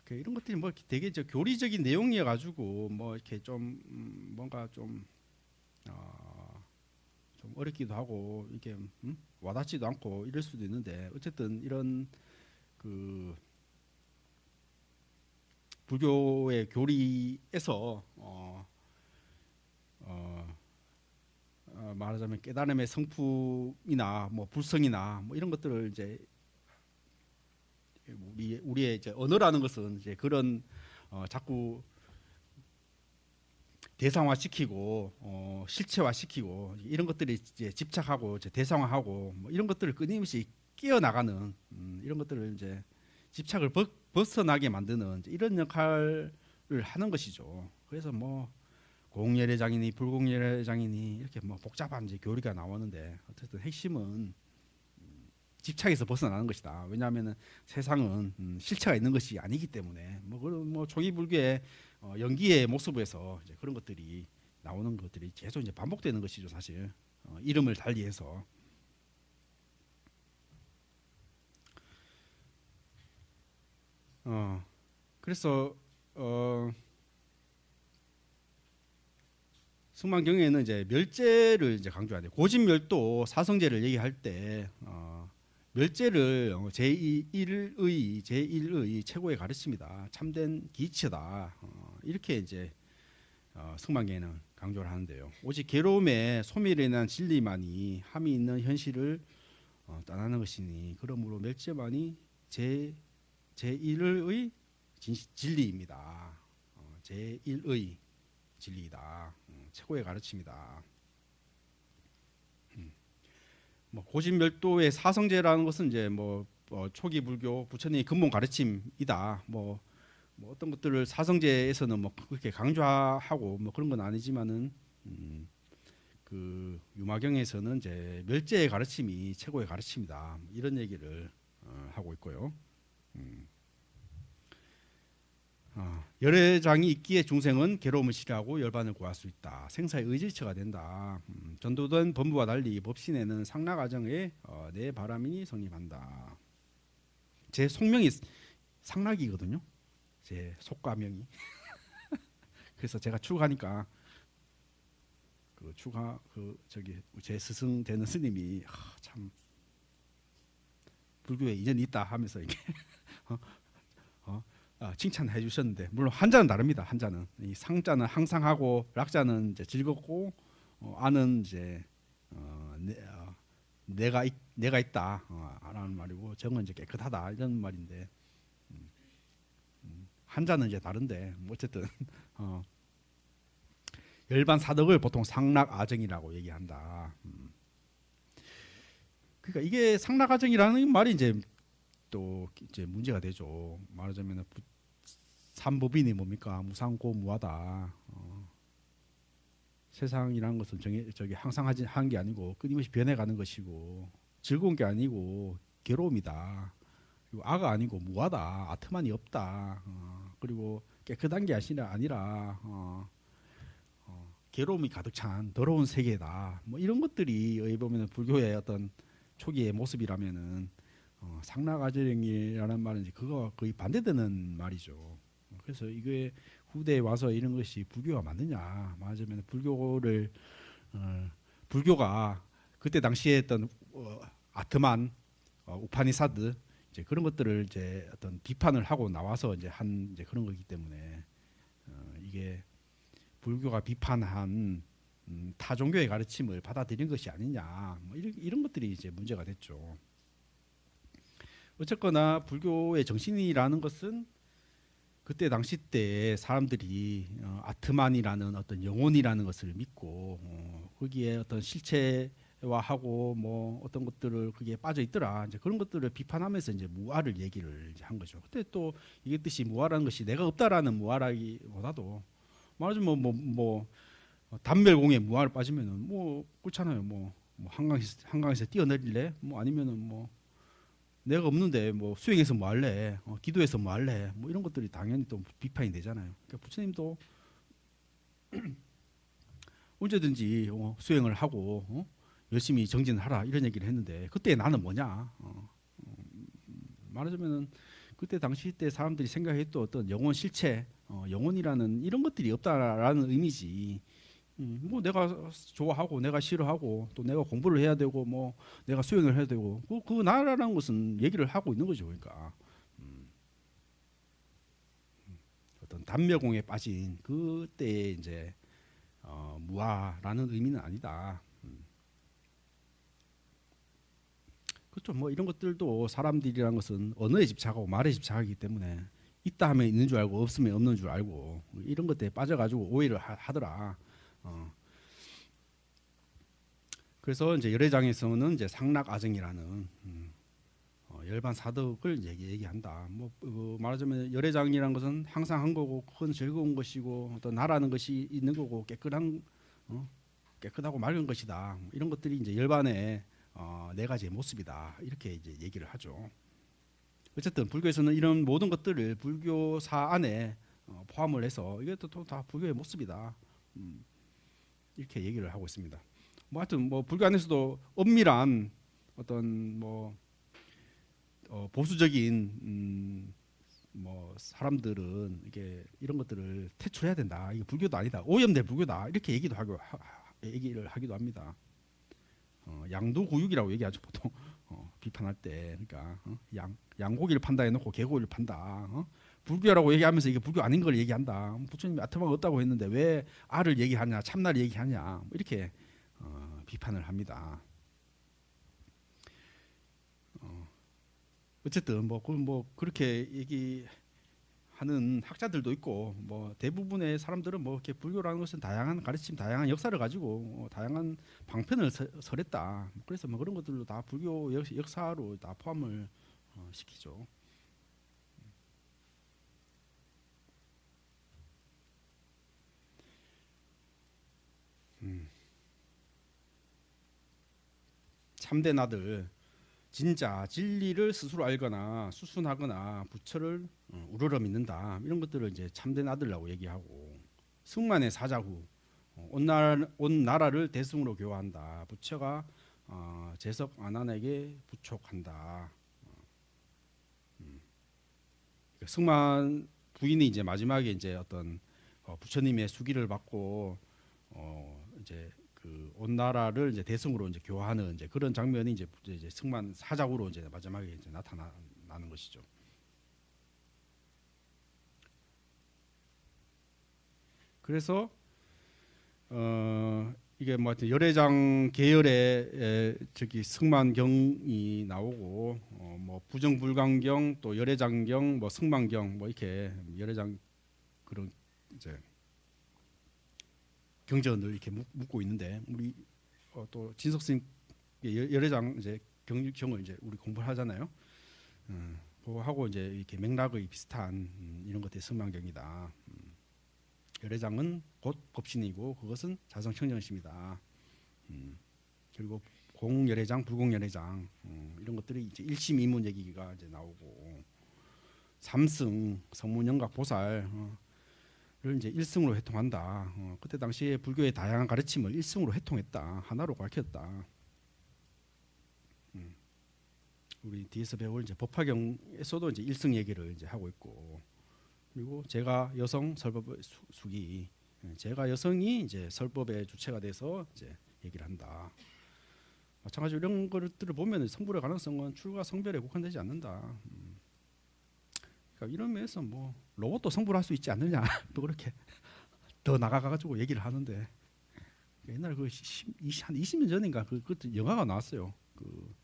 이런 것들이 뭐 되게 교리적인 내용이어 가지고 뭐 이렇게 좀 뭔가 좀 어렵기도 하고 이게 와닿지도 않고 이럴 수도 있는데 어쨌든 이런 그 불교의 교리에서 말하자면 깨달음의 성품이나 뭐 불성이나 뭐 이런 것들을 이제 우리의 이제 언어라는 것은 이제 그런 자꾸 대상화시키고 실체화시키고 이런 것들이 이제 집착하고 이제 대상화하고 뭐 이런 것들을 끊임없이 끼어 나가는 이런 것들을 이제 집착을 벗어나게 만드는 이런 역할을 하는 것이죠. 그래서 뭐 공예례장이니 불공예례장이니 이렇게 뭐 복잡한 이제 교리가 나오는데 어쨌든 핵심은 집착에서 벗어나는 것이다. 왜냐하면은 세상은 실체가 있는 것이 아니기 때문에 뭐 초기 불교의 연기의 모습에서 이제 그런 것들이 나오는 것들이 계속 이제 반복되는 것이죠, 사실. 이름을 달리해서. 그래서 승만경에는 이제 멸제를 이제 강조하는데 고진멸도 사성제를 얘기할 때 멸제를 제1의 최고의 가르침이다. 참된 기치다. 이렇게 이제 승만경에는 강조를 하는데요. 오직 괴로움에 소멸에 인한 진리만이 함이 있는 현실을 떠나는 것이니 그러므로 멸제만이 제1의 진리입니다. 제1의 진리이다. 최고의 가르침이다. 뭐 고진멸도의 사성제라는 것은 이제 뭐 초기 불교 부처님의 근본 가르침이다. 뭐 어떤 것들을 사성제에서는 뭐 그렇게 강조하고 뭐 그런 건 아니지만은 그 유마경에서는 이제 멸제의 가르침이 최고의 가르침이다. 이런 얘기를 하고 있고요. 열애장이 있기에 중생은 괴로움을 싫어하고 열반을 구할 수 있다. 생사의 의지처가 된다. 전도된 법무와 달리 법신에는 상락아정에 내 바람이 성립한다. 제 속명이 상락이거든요. 제 속가명이. 그래서 제가 출가하니까 제 스승 되는 스님이 참 불교에 인연이 있다 하면서 이게 칭찬해 주셨는데 물론 한자는 다릅니다. 한자는 이 상자는 항상하고 락자는 이제 즐겁고 아는 이제 내가 있다라는 말이고 정은 이제 깨끗하다 이런 말인데 한자는 이제 다른데 뭐 어쨌든 열반 사덕을 보통 상락아정이라고 얘기한다. 그러니까 이게 상락아정이라는 말이 이제 또 이제 문제가 되죠. 말하자면 삼법인이 뭡니까? 무상고무하다. 세상이라는 것은 항상 한 게 아니고 끊임없이 변해가는 것이고 즐거운 게 아니고 괴로움이다. 그리고 아가 아니고 무하다. 아트만이 없다. 그리고 깨끗한 게 아니라 괴로움이 가득 찬 더러운 세계다. 뭐 이런 것들이 여기 보면은 불교의 어떤 초기의 모습이라면은 상락아정이라는 말은 이제 그거 거의 반대되는 말이죠. 그래서 이게 후대에 와서 이런 것이 불교가 맞느냐? 말하자면 불교가 그때 당시에 했던 아트만 우파니사드 이제 그런 것들을 이제 어떤 비판을 하고 나와서 이제 한 이제 그런 거기 때문에 이게 불교가 비판한 타 종교의 가르침을 받아들인 것이 아니냐? 뭐 이런 것들이 이제 문제가 됐죠. 어쨌거나 불교의 정신이라는 것은 그때 당시 때 사람들이 아트만이라는 어떤 영혼이라는 것을 믿고 거기에 어떤 실체와 하고 뭐 어떤 것들을 그게 빠져 있더라. 이제 그런 것들을 비판하면서 이제 무아를 얘기를 이제 한 거죠. 그때 또 이게 뜻이 무아라는 것이 내가 없다라는 무아라기보다도 말하자면 뭐 단멸공에 무아를 빠지면은 뭐 그렇잖아요. 뭐 한강에서 뛰어내릴래? 뭐 아니면은 뭐 내가 없는데 뭐 수행해서 뭐 할래? 기도해서 뭐 할래? 뭐 이런 것들이 당연히 또 비판이 되잖아요. 그러니까 부처님도 언제든지 수행을 하고 열심히 정진하라 이런 얘기를 했는데 그때 나는 뭐냐? 말하자면은 그때 당시 때 사람들이 생각했던 어떤 영혼 실체, 영혼이라는 이런 것들이 없다라는 의미지. 뭐 내가 좋아하고 내가 싫어하고 또 내가 공부를 해야 되고 뭐 내가 수행을 해야 되고 그 나라라는 것은 얘기를 하고 있는 거죠. 그러니까 어떤 단멸공에 빠진 그때 이제 무아라는 의미는 아니다. 그렇죠. 뭐 이런 것들도 사람들이란 것은 언어에 집착하고 말에 집착하기 때문에 있다 하면 있는 줄 알고 없으면 없는 줄 알고 이런 것들에 빠져가지고 오해를 하더라. 그래서 이제 열애장에서는 이제 상락아정이라는 열반 사덕을 얘기한다. 뭐 말하자면 열애장이라는 것은 항상 한 거고 큰 즐거운 것이고 또 나라는 것이 있는 거고 깨끗하고 맑은 것이다. 이런 것들이 이제 열반의 네 가지의 모습이다. 이렇게 이제 얘기를 하죠. 어쨌든 불교에서는 이런 모든 것들을 불교사 안에 포함을 해서 이게 또 다 불교의 모습이다. 이렇게 얘기를 하고 있습니다. 뭐 하여튼 뭐 불교 안에서도 엄밀한 어떤 뭐 보수적인 뭐 사람들은 이게 이런 것들을 퇴출해야 된다. 이게 불교도 아니다. 오염된 불교다. 이렇게 얘기를 하기도 합니다. 양도구육이라고 얘기하죠 보통 비판할 때. 그러니까 양고기를 판다 해놓고 개고기를 판다. 불교라고 얘기하면서 이게 불교 아닌 걸 얘기한다. 부처님이 아트마가 없다고 했는데 왜 알을 얘기하냐, 참나를 얘기하냐, 이렇게 비판을 합니다. 어쨌든 뭐 그렇게 얘기하는 학자들도 있고 뭐 대부분의 사람들은 뭐 이렇게 불교라는 것은 다양한 가르침, 다양한 역사를 가지고 다양한 방편을 설했다. 그래서 뭐 그런 것들도 다 불교 역사로 다 포함을 시키죠. 참된 아들 진짜 진리를 스스로 알거나 수순하거나 부처를 우러러 믿는다. 이런 것들을 이제 참된 아들이라고 얘기하고 승만의 사자후 온 나라를 대승으로 교화한다. 부처가 재석 안한에게 부촉한다. 승만 부인이 이제 마지막에 이제 어떤 부처님의 수기를 받고 이제 그 온 나라를 이제 대승으로 이제 교화하는 이제 그런 장면이 이제 승만 사작으로 이제 마지막에 이제 나타나는 것이죠. 그래서 이게 뭐 하여튼 열애장 계열의 저기 승만경이 나오고 뭐 부정불강경 또 열애장경 뭐 승만경 뭐 이렇게 열애장 그런 이제 경전을 이렇게 묻고 있는데 우리 또 진석 스님 열애장 이제 경을 이제 우리 공부를 하잖아요. 그거 하고 이제 이렇게 맥락의 비슷한 이런 것들이 승만경이다. 열애장은 곧 법신이고 그것은 자성청정심이다. 그리고 공열애장, 불공열애장 이런 것들이 이제 일심이문 얘기가 이제 나오고 삼승, 성문영각 보살 를 이제 일승으로 해통한다. 그때 당시에 불교의 다양한 가르침을 일승으로 해통했다. 하나로 가르쳤다. 우리 뒤에서 배울 이제 법화경에서도 이제 일승 얘기를 이제 하고 있고, 그리고 제가 여성 설법의 수기, 제가 여성이 이제 설법의 주체가 돼서 이제 얘기를 한다. 마찬가지로 이런 것들을 보면 성불의 가능성은 출가 성별에 국한되지 않는다. 그러니까 이런 면에서 뭐 로봇도 성불할 수 있지 않느냐 또 그렇게 더 나가가지고 얘기를 하는데 옛날 그 한 20년 전인가 그것도 영화가 나왔어요. 그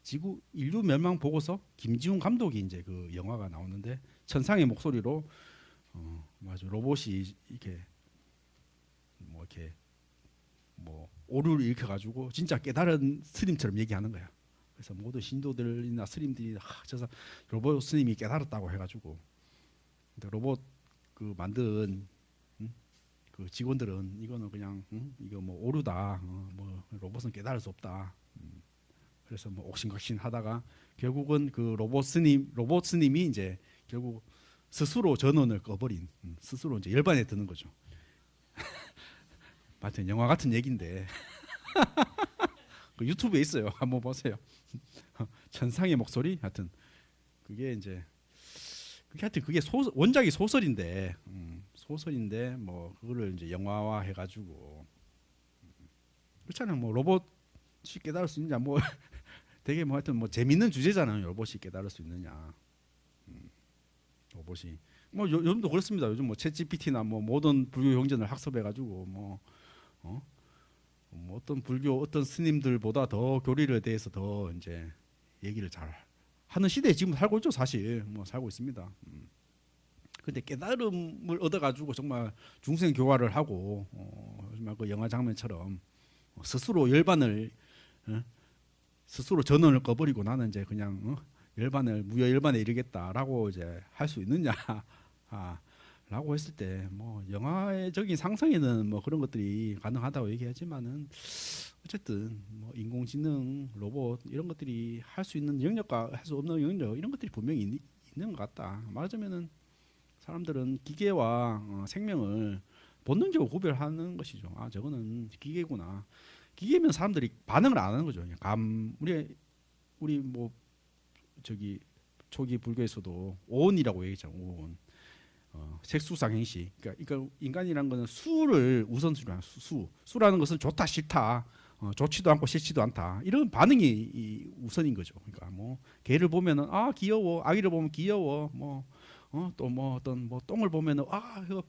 지구 인류 멸망 보고서 김지훈 감독이 이제 그 영화가 나오는데 천상의 목소리로 맞아 로봇이 이렇게 뭐 오류를 일으켜가지고 진짜 깨달은 스님처럼 얘기하는 거야. 그래서 모든 신도들이나 스님들이 저 로봇 스님이 깨달았다고 해가지고, 근데 로봇 그 만든 그 직원들은 이거는 그냥 이거 뭐 오류다, 뭐 로봇은 깨달을 수 없다. 그래서 뭐 옥신각신 하다가 결국은 그 로봇 스님이 이제 결국 스스로 전원을 꺼버린, 스스로 이제 열반에 드는 거죠. 하여튼 영화 같은 얘기인데 그 유튜브에 있어요. 한번 보세요. 천상의 목소리. 하여튼 그게 이제 하여튼 그게 원작이 소설인데 뭐 그거를 이제 영화화 해가지고 그렇잖아요. 뭐 로봇이 깨달을 수 있느냐, 뭐 되게 뭐 하여튼 뭐 재밌는 주제잖아요. 로봇이 깨달을 수 있느냐. 로봇이 뭐 요즘도 그렇습니다. 요즘 뭐 챗GPT나 뭐 모든 불교 경전을 학습해가지고 뭐 어떤 불교 어떤 스님들보다 더 교리에 대해서 더 이제 얘기를 잘 하는 시대에 지금 살고 있죠. 사실 뭐 살고 있습니다. 근데 깨달음을 얻어가지고 정말 중생 교화를 하고 정말 그 영화 장면처럼 스스로 열반을 스스로 전원을 꺼버리고 나는 이제 그냥 열반을 무여 열반에 이르겠다라고 이제 할 수 있느냐 라고 했을 때 뭐 영화적인 상상에는 뭐 그런 것들이 가능하다고 얘기하지만은 어쨌든 뭐 인공지능 로봇 이런 것들이 할 수 있는 영역과 할 수 없는 영역 이런 것들이 분명히 있는 것 같다. 말하자면은 사람들은 기계와 생명을 본능적으로 구별하는 것이죠. 아 저거는 기계구나. 기계면 사람들이 반응을 안 하는 거죠. 그냥 우리 뭐 저기 초기 불교에서도 오온이라고 얘기했잖아요. 오온. 색수상행시. 그러니까 인간이란 거는 수를 우선순위로 하는 수라는 것은 좋다 싫다, 좋지도 않고 싫지도 않다 이런 반응이 우선인 거죠. 그러니까 뭐 개를 보면은 아 귀여워, 아기를 보면 귀여워, 또 뭐 어떤 뭐 똥을 보면은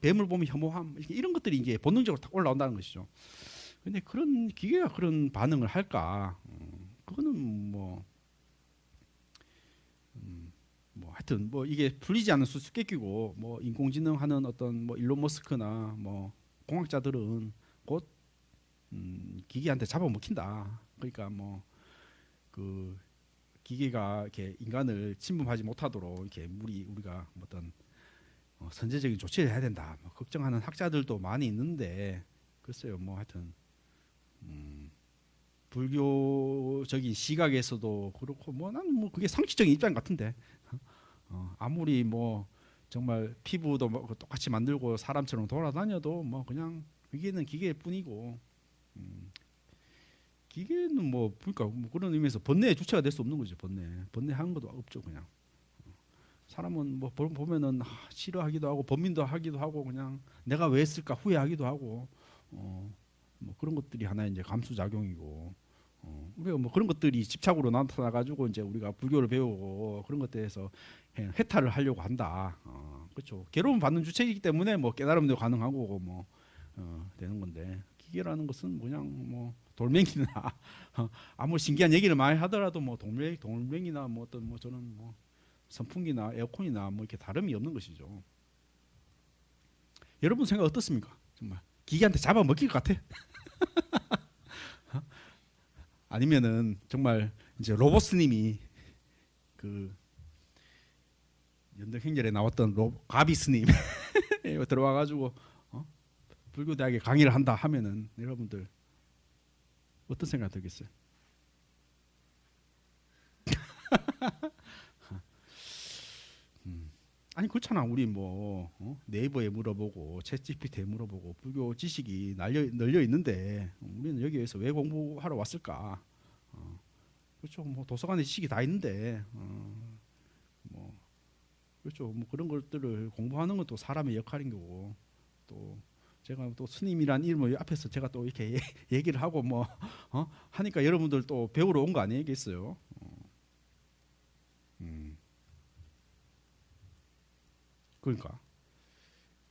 뱀을 보면 혐오함 이런 것들이 이제 본능적으로 딱 올라온다는 것이죠. 근데 그런 기계가 그런 반응을 할까? 그거는 뭐 하여튼 뭐 이게 풀리지 않는 수수께끼고 뭐 인공지능 하는 어떤 뭐 일론 머스크나 뭐 공학자들은 곧 기계한테 잡아먹힌다. 그러니까 뭐 그 기계가 이렇게 인간을 침범하지 못하도록 이렇게 우리가 어떤 선제적인 조치를 해야 된다. 뭐 걱정하는 학자들도 많이 있는데 글쎄요. 뭐 하여튼 불교적인 시각에서도 그렇고 뭐 나는 뭐 그게 상식적인 입장 같은데 아무리 뭐 정말 피부도 뭐 똑같이 만들고 사람처럼 돌아다녀도 뭐 그냥 기계는 기계일 뿐이고 기계는 뭐 그러니까 뭐 그런 의미에서 번뇌의 주체가 될 수 없는 거죠. 번뇌하는 것도 없죠. 그냥 사람은 뭐 보면은 싫어하기도 하고 범민도 하기도 하고 그냥 내가 왜 했을까 후회하기도 하고 뭐 그런 것들이 하나의 이제 감수 작용이고 우리가 뭐 그런 것들이 집착으로 나타나 가지고 이제 우리가 불교를 배우고 그런 것들에서 해탈을 하려고 한다. 그렇죠. 괴로움 받는 주체이기 때문에 뭐 깨달음도 가능하고 뭐 되는 건데 기계라는 것은 그냥 뭐 돌멩이나 아무리 신기한 얘기를 많이 하더라도 뭐 돌멩이나 뭐 어떤 뭐 저는 뭐 선풍기나 에어컨이나 뭐 이렇게 다름이 없는 것이죠. 여러분 생각 어떻습니까? 정말 기계한테 잡아먹힐 것 같아? 아니면은 정말 이제 로봇 스님이 그 연덕행렬에 나왔던 가비 스님 들어와가지고 불교대학에 강의를 한다 하면은 여러분들 어떤 생각 들겠어요? 아니 그렇잖아. 우리 뭐 네이버에 물어보고 챗GPT에 물어보고 불교 지식이 널려 있는데 우리는 여기에서 왜 공부하러 왔을까? 그렇죠. 뭐 도서관에 지식이 다 있는데 뭐 그렇죠. 뭐 그런 것들을 공부하는 것도 사람의 역할인 거고 또 제가 또 스님이란 이름을 앞에서 제가 또 이렇게 얘기를 하고 뭐 하니까 여러분들 또 배우러 온 거 아니겠어요?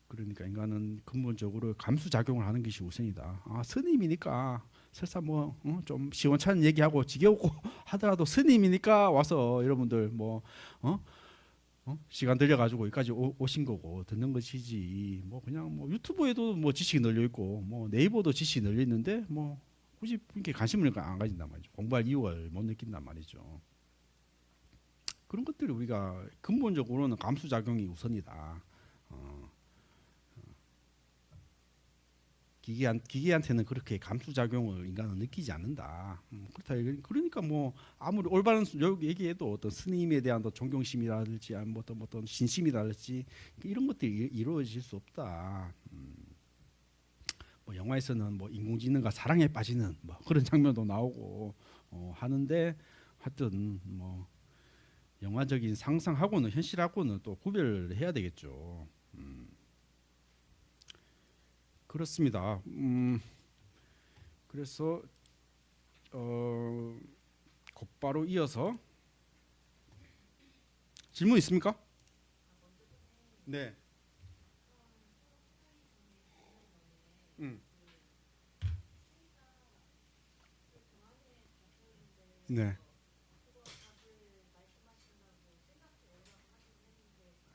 그러니까 인간은 근본적으로 감수 작용을 하는 것이 우선이다. 스님이니까 설사 뭐 좀 시원찮은 얘기하고 지겨우고 하더라도 스님이니까 와서 여러분들 뭐 시간 들여가지고 여기까지 오신 거고 듣는 것이지 뭐 그냥 뭐 유튜브에도 뭐 지식이 널려 있고 뭐 네이버도 지식이 널려 있는데 뭐 굳이 이렇게 관심을 안 가진단 말이죠. 공부할 이유가 못 느낀단 말이죠. 그런 것들이 우리가 근본적으로는 감수 작용이 우선이다. 기계한테는 그렇게 감수 작용을 인간은 느끼지 않는다. 그렇다. 그러니까 뭐 아무리 올바른 얘기해도 어떤 스님에 대한 존경심이라든지 뭐 어떤 신심이라든지 이런 것들이 이루어질 수 없다. 뭐 영화에서는 뭐 인공지능과 사랑에 빠지는 뭐 그런 장면도 나오고 하는데 하여튼 뭐 영화적인 상상하고는 현실하고는 또 구별을 해야 되겠죠. 그렇습니다. 그래서 곧바로 이어서 질문 있습니까? 네. 네.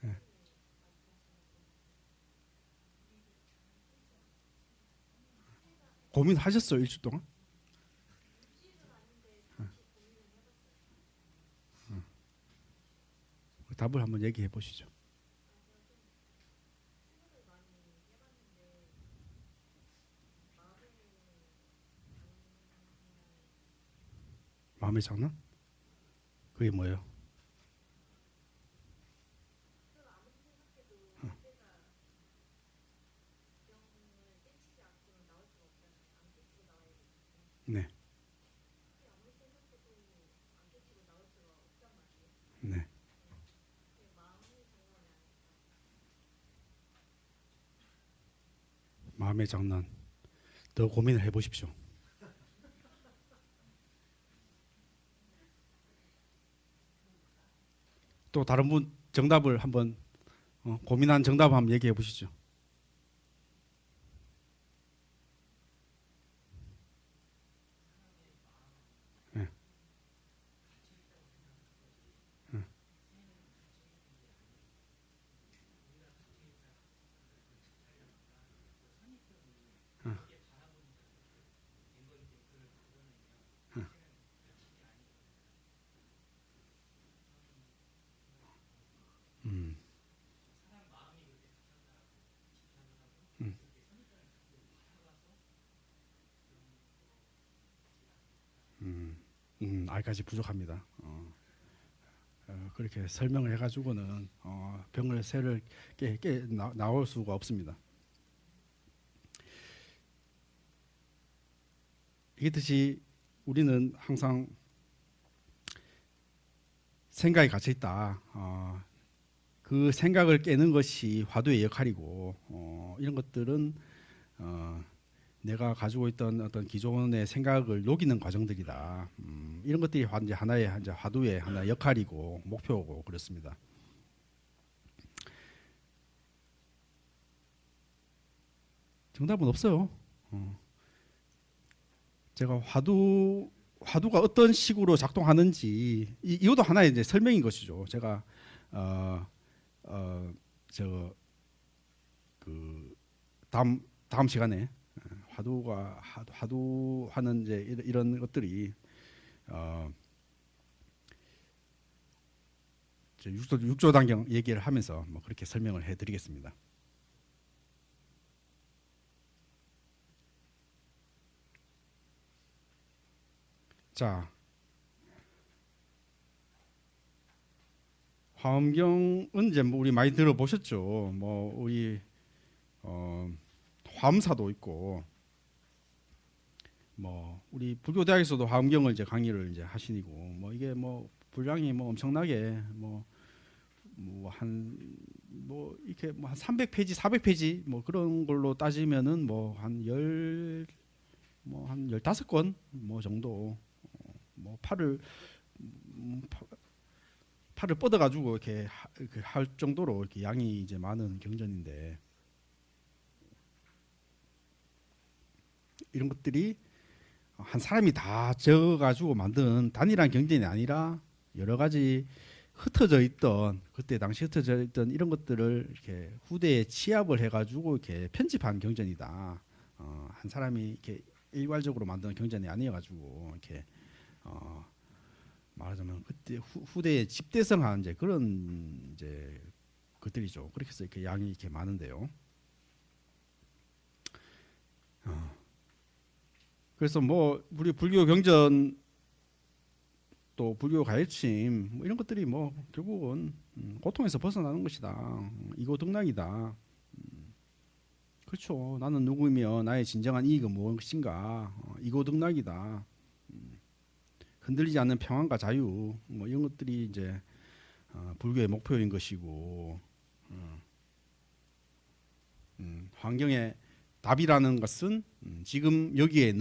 네. 고민하셨어요 일주 동안? 답을 한번 얘기해 보시죠. 마음의 장난? 그게 뭐예요? 네. 네. 마음의 장난. 더 고민을 해보십시오. 또 다른 분 정답을 한번 고민한 정답 한번 얘기해 보시죠. 네. 아직까지 부족합니다. 그렇게 설명을 해가지고는 병을 새를 나올 수가 없습니다. 이듯이 우리는 항상 생각이 갇혀 있다. 그 생각을 깨는 것이 화두의 역할이고 이런 것들은 내가 가지고 있던 어떤 기존의 생각을 녹이는 과정들이다. 이런 것들이 이제 하나의 화두의 하나의 역할이고 목표고 그렇습니다. 정답은 없어요. 제가 화두가 어떤 식으로 작동하는지 이것도 하나의 이제 설명인 것이죠. 제가 다음 시간에 화두하는 이제 이런 것들이 육조 단경 얘기를 하면서 뭐 그렇게 설명을 해드리겠습니다. 자, 화엄경은 이제 뭐 우리 많이 들어보셨죠. 뭐 우리 화엄사도 있고, 뭐 우리 불교 대학에서도 화엄경을 이제 강의를 이제 하시고, 뭐 이게 뭐 분량이 뭐 엄청나게 이렇게 뭐 한 300페이지, 400페이지 뭐 그런 걸로 따지면은 뭐 한 15권 뭐 정도 뭐 팔을 뻗어 가지고 이렇게 할 정도로 이렇게 양이 이제 많은 경전인데, 이런 것들이 한 사람이 다 적어 가지고 만든 단일한 경전이 아니라 여러 가지 흩어져 있던, 그때 당시 흩어져 있던 이런 것들을 이렇게 후대에 취합을 해 가지고 이렇게 편집한 경전이다. 한 사람이 이렇게 일괄적으로 만드는 경전이 아니어가지고 이렇게 말하자면 그때 후대에 집대성한 이제 그런 이제 것들이죠. 그렇게 해서 이렇게 양이 이렇게 많은데요. 그래서 뭐 우리 불교 경전 또 불교 가르침 뭐 이런 것들이 뭐 결국은 고통에서 벗어나는 것이다. 이고등락이다. 그렇죠. 나는 누구이며 나의 진정한 이익은 무엇인가. 이고등락이다. 흔들리지 않는 평안과 자유 뭐 이런 것들이 이제 불교의 목표인 것이고 환경의 답이라는 것은 지금 여기에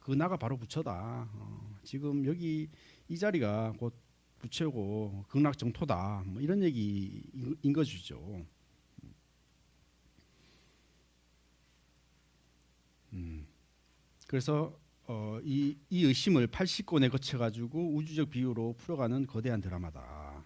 그 나가 바로 부처다. 지금 여기 이 자리가 곧 부처고 극락정토다. 뭐 이런 얘기인 것이죠. 그래서 이 의심을 80권에 거쳐 가지고 우주적 비유로 풀어가는 거대한 드라마다.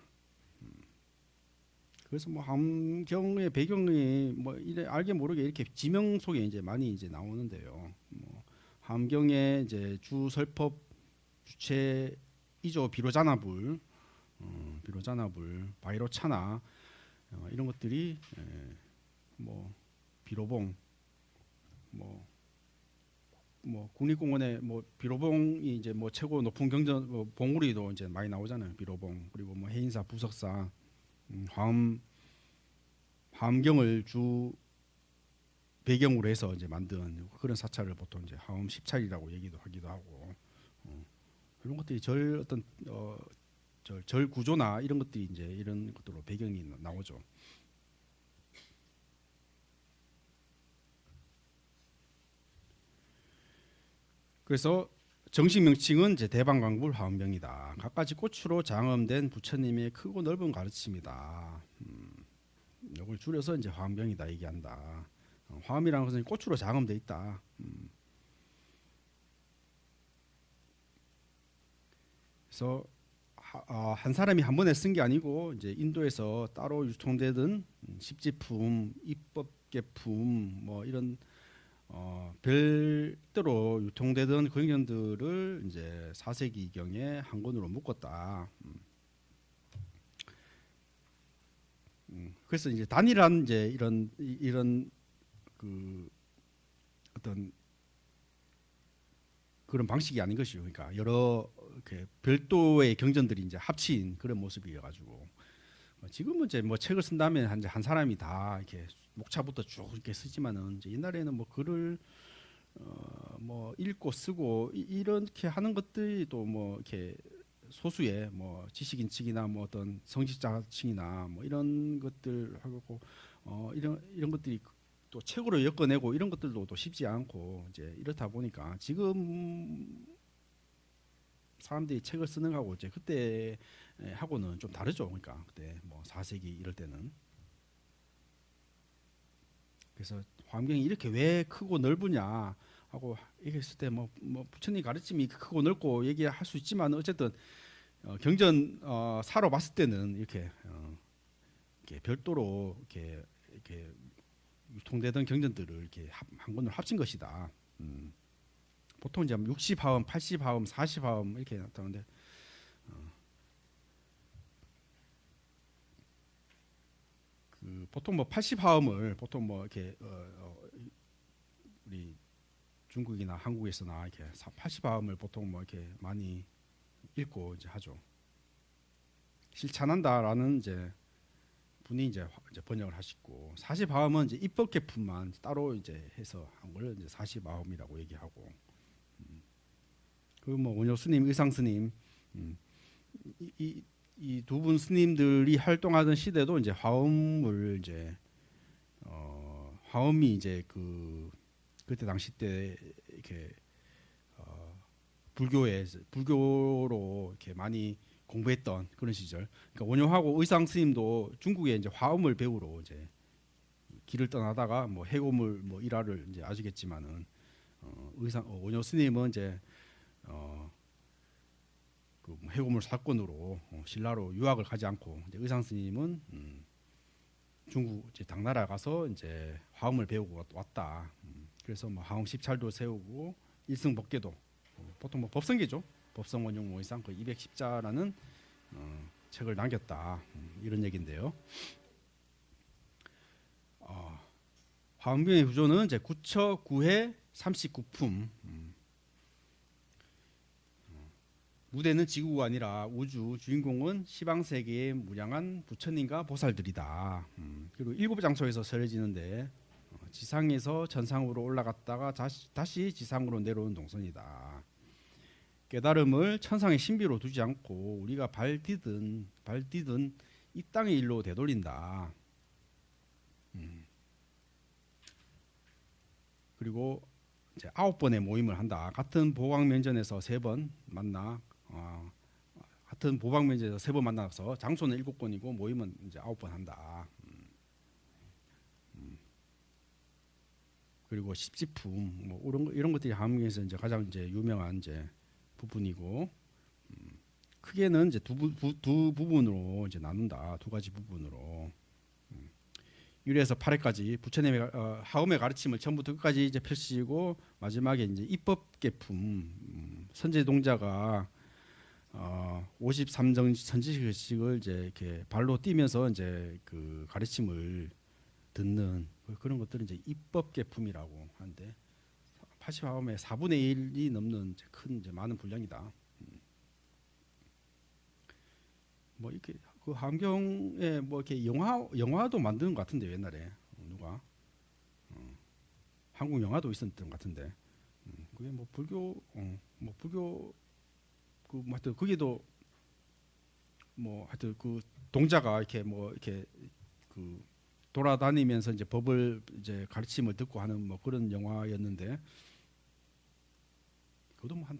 그래서 뭐 함경의 배경이 뭐 이래 알게 모르게 이렇게 지명 속에 이제 많이 이제 나오는데요. 뭐 함경의 이제 주설법 주체 이조 비로자나불, 비로자나불, 바이로차나 이런 것들이 뭐 비로봉, 뭐 국립공원에 뭐 비로봉이 이제 뭐 최고 높은 경전 봉우리도 이제 많이 나오잖아요. 비로봉 그리고 뭐 해인사 부석사 화엄경을 주 배경으로 해서 이제 만든 그런 사찰을 보통 이제 화엄 십찰이라고 얘기도 하기도 하고 이런 것들이 절 구조나 이런 것들이 이제 이런 것들로 배경이 나오죠. 그래서 정식 명칭은 이제 대방광불 화엄경이다. 갖가지 꽃으로 장엄된 부처님의 크고 넓은 가르침이다. 이걸 줄여서 이제 화엄경이다 얘기한다. 화엄이라는 것은 꽃으로 장엄돼 있다. 그래서 한 사람이 한 번에 쓴 게 아니고 이제 인도에서 따로 유통되던 십지품, 입법계품 뭐 이런 별도로 유통되던 경전들을 이제 4세기경에 한 권으로 묶었다. 그래서 이제 단일한 이제 이런 그 어떤 그런 방식이 아닌 것이요. 그러니까 여러 이렇게 별도의 경전들이 이제 합친 그런 모습이어가지고 지금은 이제 뭐 책을 쓴다면 한 사람이 다 이렇게 목차부터 쭉 이렇게 쓰지만은 이제 옛날에는 뭐 글을 뭐 읽고 쓰고 이렇게 하는 것들이 또 뭐 이렇게 소수의 뭐 지식인층이나 뭐 어떤 성직자층이나 뭐 이런 것들 하고 이런 것들이 또 책으로 엮어내고 이런 것들도 또 쉽지 않고 이제 이렇다 보니까 지금 사람들이 책을 쓰는 거하고 이제 그때 하고는 좀 다르죠. 그러니까 그때 뭐 4세기 이럴 때는. 그래서 화엄경이 이렇게 왜 크고 넓으냐 하고 얘기했을 때 뭐 부처님 가르침이 크고 넓고 얘기할 수 있지만 어쨌든 경전 사로 봤을 때는 이렇게 별도로 이렇게 유통되던 경전들을 이렇게 한 권으로 합친 것이다. 보통 이제 60화음, 80화음, 40화음 이렇게 나타나는데 그 보통 뭐 80화음을 보통 뭐 이렇게 우리 중국이나 한국에서나 이렇게 80화음을 보통 뭐 이렇게 많이 읽고 이제 하죠. 실찬한다라는 이제 분이 이제 번역을 하시고 40화음은 이제 입법계품만 따로 이제 해서 한 걸 이제 40화음이라고 얘기하고 그 뭐 원효 스님, 의상 스님 이 두 분 스님들이 활동하던 시대도 이제 화엄을 이제 화엄이 이제 그때 당시 때 이렇게 불교로 이렇게 많이 공부했던 그런 시절. 그러니까 원효하고 의상 스님도 중국에 이제 화엄을 배우러 이제 길을 떠나다가 뭐 해고물 뭐 일화를 이제 아시겠지만은 원효 스님은 이제 그 해고물 사건으로 신라로 유학을 가지 않고 이제 의상 스님은 중국 이제 당나라 가서 이제 화엄을 배우고 왔다. 그래서 뭐 화엄 십찰도 세우고 일승법계도 보통 뭐 법성계죠. 법성 원용 모의상 그 210자라는 책을 남겼다 이런 얘기인데요. 화엄경의 구조는 이제 구처 구해 39품. 무대는 지구가 아니라 우주, 주인공은 시방세계의 무량한 부처님과 보살들이다. 그리고 7장소에서 설해지는데 지상에서 천상으로 올라갔다가 다시 지상으로 내려오는 동선이다. 깨달음을 천상의 신비로 두지 않고 우리가 발 디든 이 땅의 일로 되돌린다. 그리고 이제 9번의 모임을 한다. 같은 보광면전에서 3번 만나 같은 보광면전에서 3번 만나서 장소는 7번이고 모임은 이제 9번 한다. 그리고 십지품 뭐 이런 것들이 화엄경에서 이제 가장 이제 유명한 이제 부분이고 크게는 이제 두 부분으로 이제 나눈다. 2가지 부분으로. 1회에서 8회까지 부처님의 화엄의 가르침을 처음부터 끝까지 이제 펼치고 마지막에 이제 입법계품 선제동자가 53정 선지식을 이제 이렇게 발로 뛰면서 이제 그 가르침을 듣는 그런 것들은 이제 입법계품이라고 하는데 80화엄의 4분의 1이 넘는 이제 큰 이제 많은 분량이다. 뭐 이렇게 그 화엄경에 뭐 이렇게 영화도 만드는 것 같은데 옛날에 누가 한국 영화도 있었던 것 같은데 그게 뭐 불교 그 뭐 하여튼 거기도 뭐 하여튼 그 동자가 이렇게 뭐 이렇게 그 돌아다니면서 이제 법을 이제 가르침을 듣고 하는 뭐 그런 영화였는데 그것도 뭐 한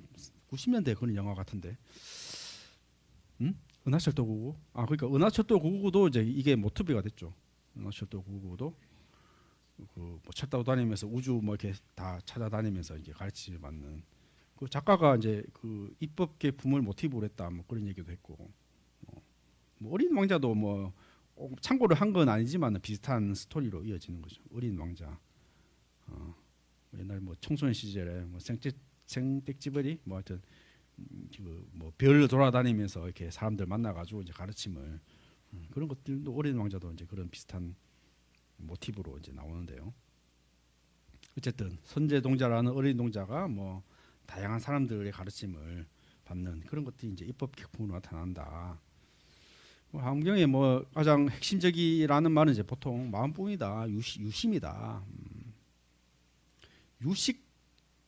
90년대 그런 영화 같은데. 은하철도 999. 그러니까 은하철도 999도 이제 이게 모티브가 됐죠. 은하철도 999도 그 뭐 철도 다니면서 우주 뭐 이렇게 다 찾아다니면서 이제 가르침을 받는 그 작가가 이제 그 입법계품을 모티브로 했다 뭐 그런 얘기도 했고 뭐 어린 왕자도 뭐 참고를 한 건 아니지만 비슷한 스토리로 이어지는 거죠. 어린 왕자. 옛날 뭐 청소년 시절에 뭐 생택지벌이 뭐 하여튼 뭐 별 돌아다니면서 이렇게 사람들 만나가지고 이제 가르침을 그런 것들도 어린 왕자도 이제 그런 비슷한 모티브로 이제 나오는데요. 어쨌든 선제동자라는 어린 동자가 뭐 다양한 사람들의 가르침을 받는 그런 것들이 이제 입법계품으로 나타난다. 화엄경의 뭐 가장 핵심적이라는 말은 이제 보통 마음뿐이다, 유심이다. 유식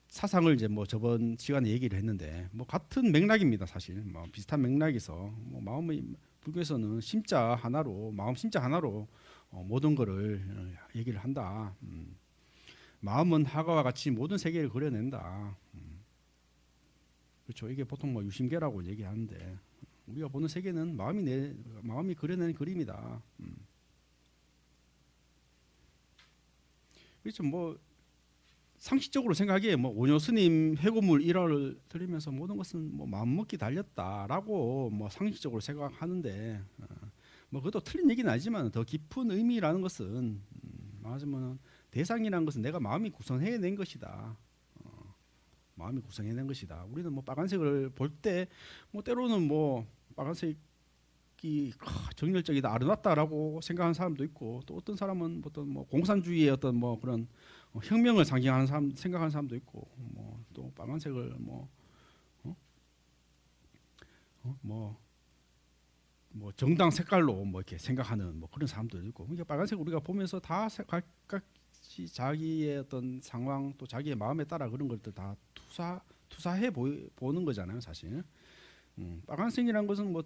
사상을 이제 뭐 저번 시간에 얘기를 했는데 뭐 같은 맥락입니다. 사실 뭐 비슷한 맥락에서 뭐 마음의 불교에서는 심자 하나로 마음 심자 하나로 모든 거를 얘기를 한다. 마음은 하가와 같이 모든 세계를 그려낸다. 그렇죠. 이게 보통 뭐 유심계라고 얘기하는데 우리가 보는 세계는 마음이 그려낸 그림이다. 그렇죠. 뭐 상식적으로 생각해 뭐 오뇨 스님 회고물 1화를 들으면서 모든 것은 뭐 마음먹기 달렸다라고 뭐 상식적으로 생각하는데 뭐 그것도 틀린 얘기는 아니지만 더 깊은 의미라는 것은 말하자면 대상이라는 것은 내가 마음이 구성해낸 것이다. 마음이 구성해낸 것이다. 우리는 뭐 빨간색을 볼 때 뭐 때로는 뭐 빨간색이 정열적이다 아름답다라고 생각하는 사람도 있고 또 어떤 사람은 어떤 뭐 공산주의의 어떤 뭐 그런 혁명을 상징하는 사람 생각하는 사람도 있고 뭐 또 빨간색을 뭐 정당 색깔로 뭐 이렇게 생각하는 뭐 그런 사람도 있고 그러니까 빨간색 우리가 보면서 다 각각이 자기의 어떤 상황 또 자기의 마음에 따라 그런 것들 다 투사해 보는 거잖아요 사실. 빨간색이라는 것은 뭐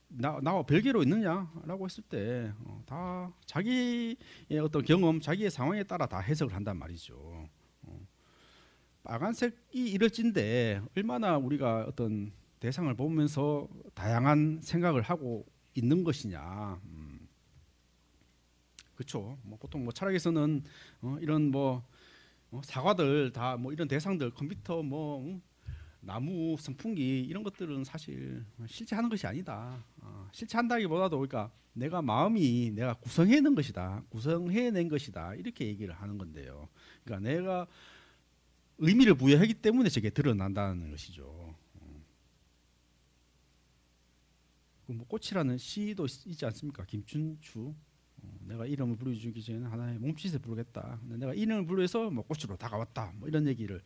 나와 별개로 있느냐라고 했을 때 다 자기의 어떤 경험, 자기의 상황에 따라 다 해석을 한단 말이죠. 빨간색이 이럴진데 얼마나 우리가 어떤 대상을 보면서 다양한 생각을 하고 있는 것이냐. 그렇죠. 뭐 보통 뭐 철학에서는 이런 뭐 사과들 다 뭐 이런 대상들 컴퓨터 뭐 나무 선풍기 이런 것들은 사실 실체하는 것이 아니다. 실체한다기보다도 그러니까 내가 구성해낸 것이다. 구성해낸 것이다. 이렇게 얘기를 하는 건데요. 그러니까 내가 의미를 부여하기 때문에 저게 드러난다는 것이죠. 뭐 꽃이라는 시도 있지 않습니까? 김춘추. 내가 이름을 부르기 전에는 하나의 몸짓을 부르겠다. 근데 내가 이름을 부르해서 뭐 꽃으로 다가왔다. 뭐 이런 얘기를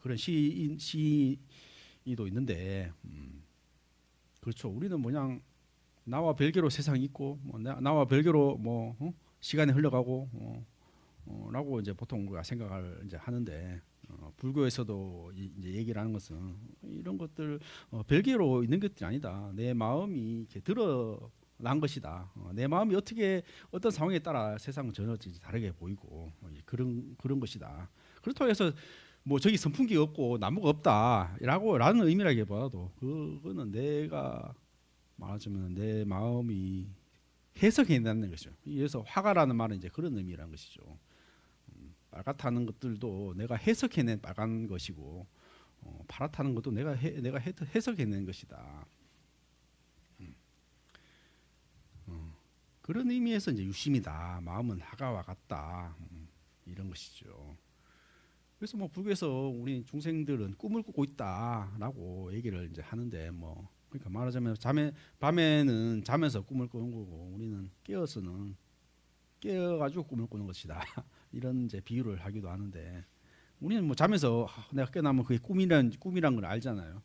그런 시도 있는데, 그렇죠. 우리는 그냥 나와 별개로 세상이 있고, 뭐 나와 별개로 뭐 시간이 흘러가고, 라고 이제 보통 우리가 생각을 이제 하는데, 불교에서도 이제 얘기를 하는 것은 이런 것들 별개로 있는 것들이 아니다. 내 마음이 이렇게 드러난 것이다. 내 마음이 어떻게 어떤 상황에 따라 세상은 전혀 다르게 보이고 그런 것이다. 그렇다고 해서 뭐 저기 선풍기가 없고 나무가 없다라는 의미라기보다도 그거는 내가 말하자면 내 마음이 해석해낸다는 것이죠. 그래서 화가라는 말은 이제 그런 의미라는 것이죠. 빨갛다는 것들도 내가 해석해낸 빨간 것이고, 파랗다는 것도 내가 해석해낸 것이다. 그런 의미에서 이제 유심이다. 마음은 화가와 같다. 이런 것이죠. 그래서 뭐 불교에서 우리 중생들은 꿈을 꾸고 있다라고 얘기를 이제 하는데, 뭐 그러니까 말하자면 밤에는 자면서 꿈을 꾸는 거고, 우리는 깨어서는 깨어가지고 꿈을 꾸는 것이다. 이런 이제 비유를 하기도 하는데, 우리는 뭐 자면서 내가 깨어나면 그게 꿈이란 걸 알잖아요.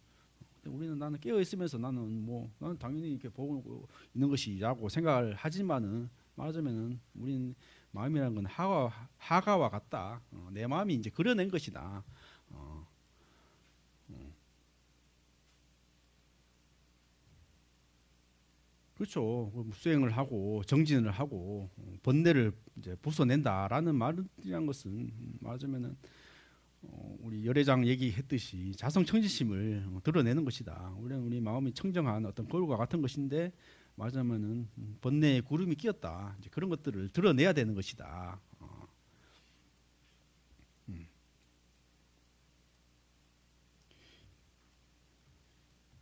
근데 우리는 나는 깨어 있으면서 나는 당연히 이렇게 보고 있는 것이라고 생각을 하지만은 말하자면은 우리는 마음이라는 건 하가와 같다. 내 마음이 이제 그려낸 것이다. 그렇죠. 수행을 하고 정진을 하고 번뇌를 이제 부숴낸다라는 말이란 것은 말하자면은 우리 열애장 얘기했듯이 자성청지심을 드러내는 것이다. 우리 마음이 청정한 어떤 거울과 같은 것인데 말하자면은 번뇌에 구름이 끼었다. 이제 그런 것들을 드러내야 되는 것이다.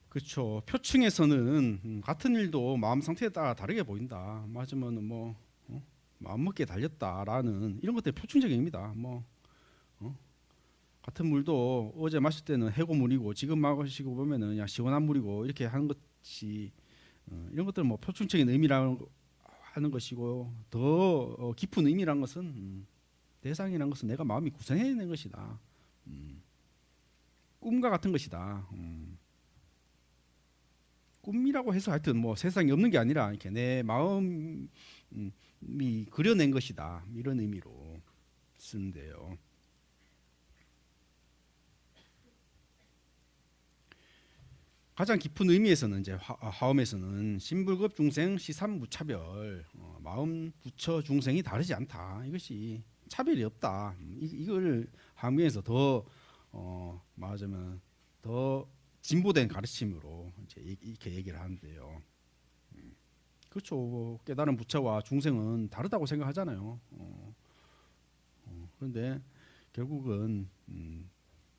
그렇죠. 표층에서는 같은 일도 마음 상태에 따라 다르게 보인다. 맞으면 뭐 마음먹기에 달렸다라는 이런 것들이 표층적입니다. 뭐 같은 물도 어제 마실 때는 해고물이고 지금 마시고 보면은 그냥 시원한 물이고 이렇게 하는 것이 이런 것들은 뭐 표층적인 의미라고 하는 것이고, 더 깊은 의미란 것은 대상이란 것은 내가 마음이 구성해낸 것이다. 꿈과 같은 것이다. 꿈이라고 해서 하여튼 뭐 세상에 없는 게 아니라 이렇게 내 마음이 그려낸 것이다. 이런 의미로 쓰는데요. 가장 깊은 의미에서는 이제 화엄에서는 신불급 중생 시삼무차별, 마음 부처 중생이 다르지 않다. 이것이 차별이 없다. 이걸 화엄에서 더 말하자면 더 진보된 가르침으로 이제 이렇게 얘기를 하는데요. 그렇죠. 깨달은 부처와 중생은 다르다고 생각하잖아요. 그런데 결국은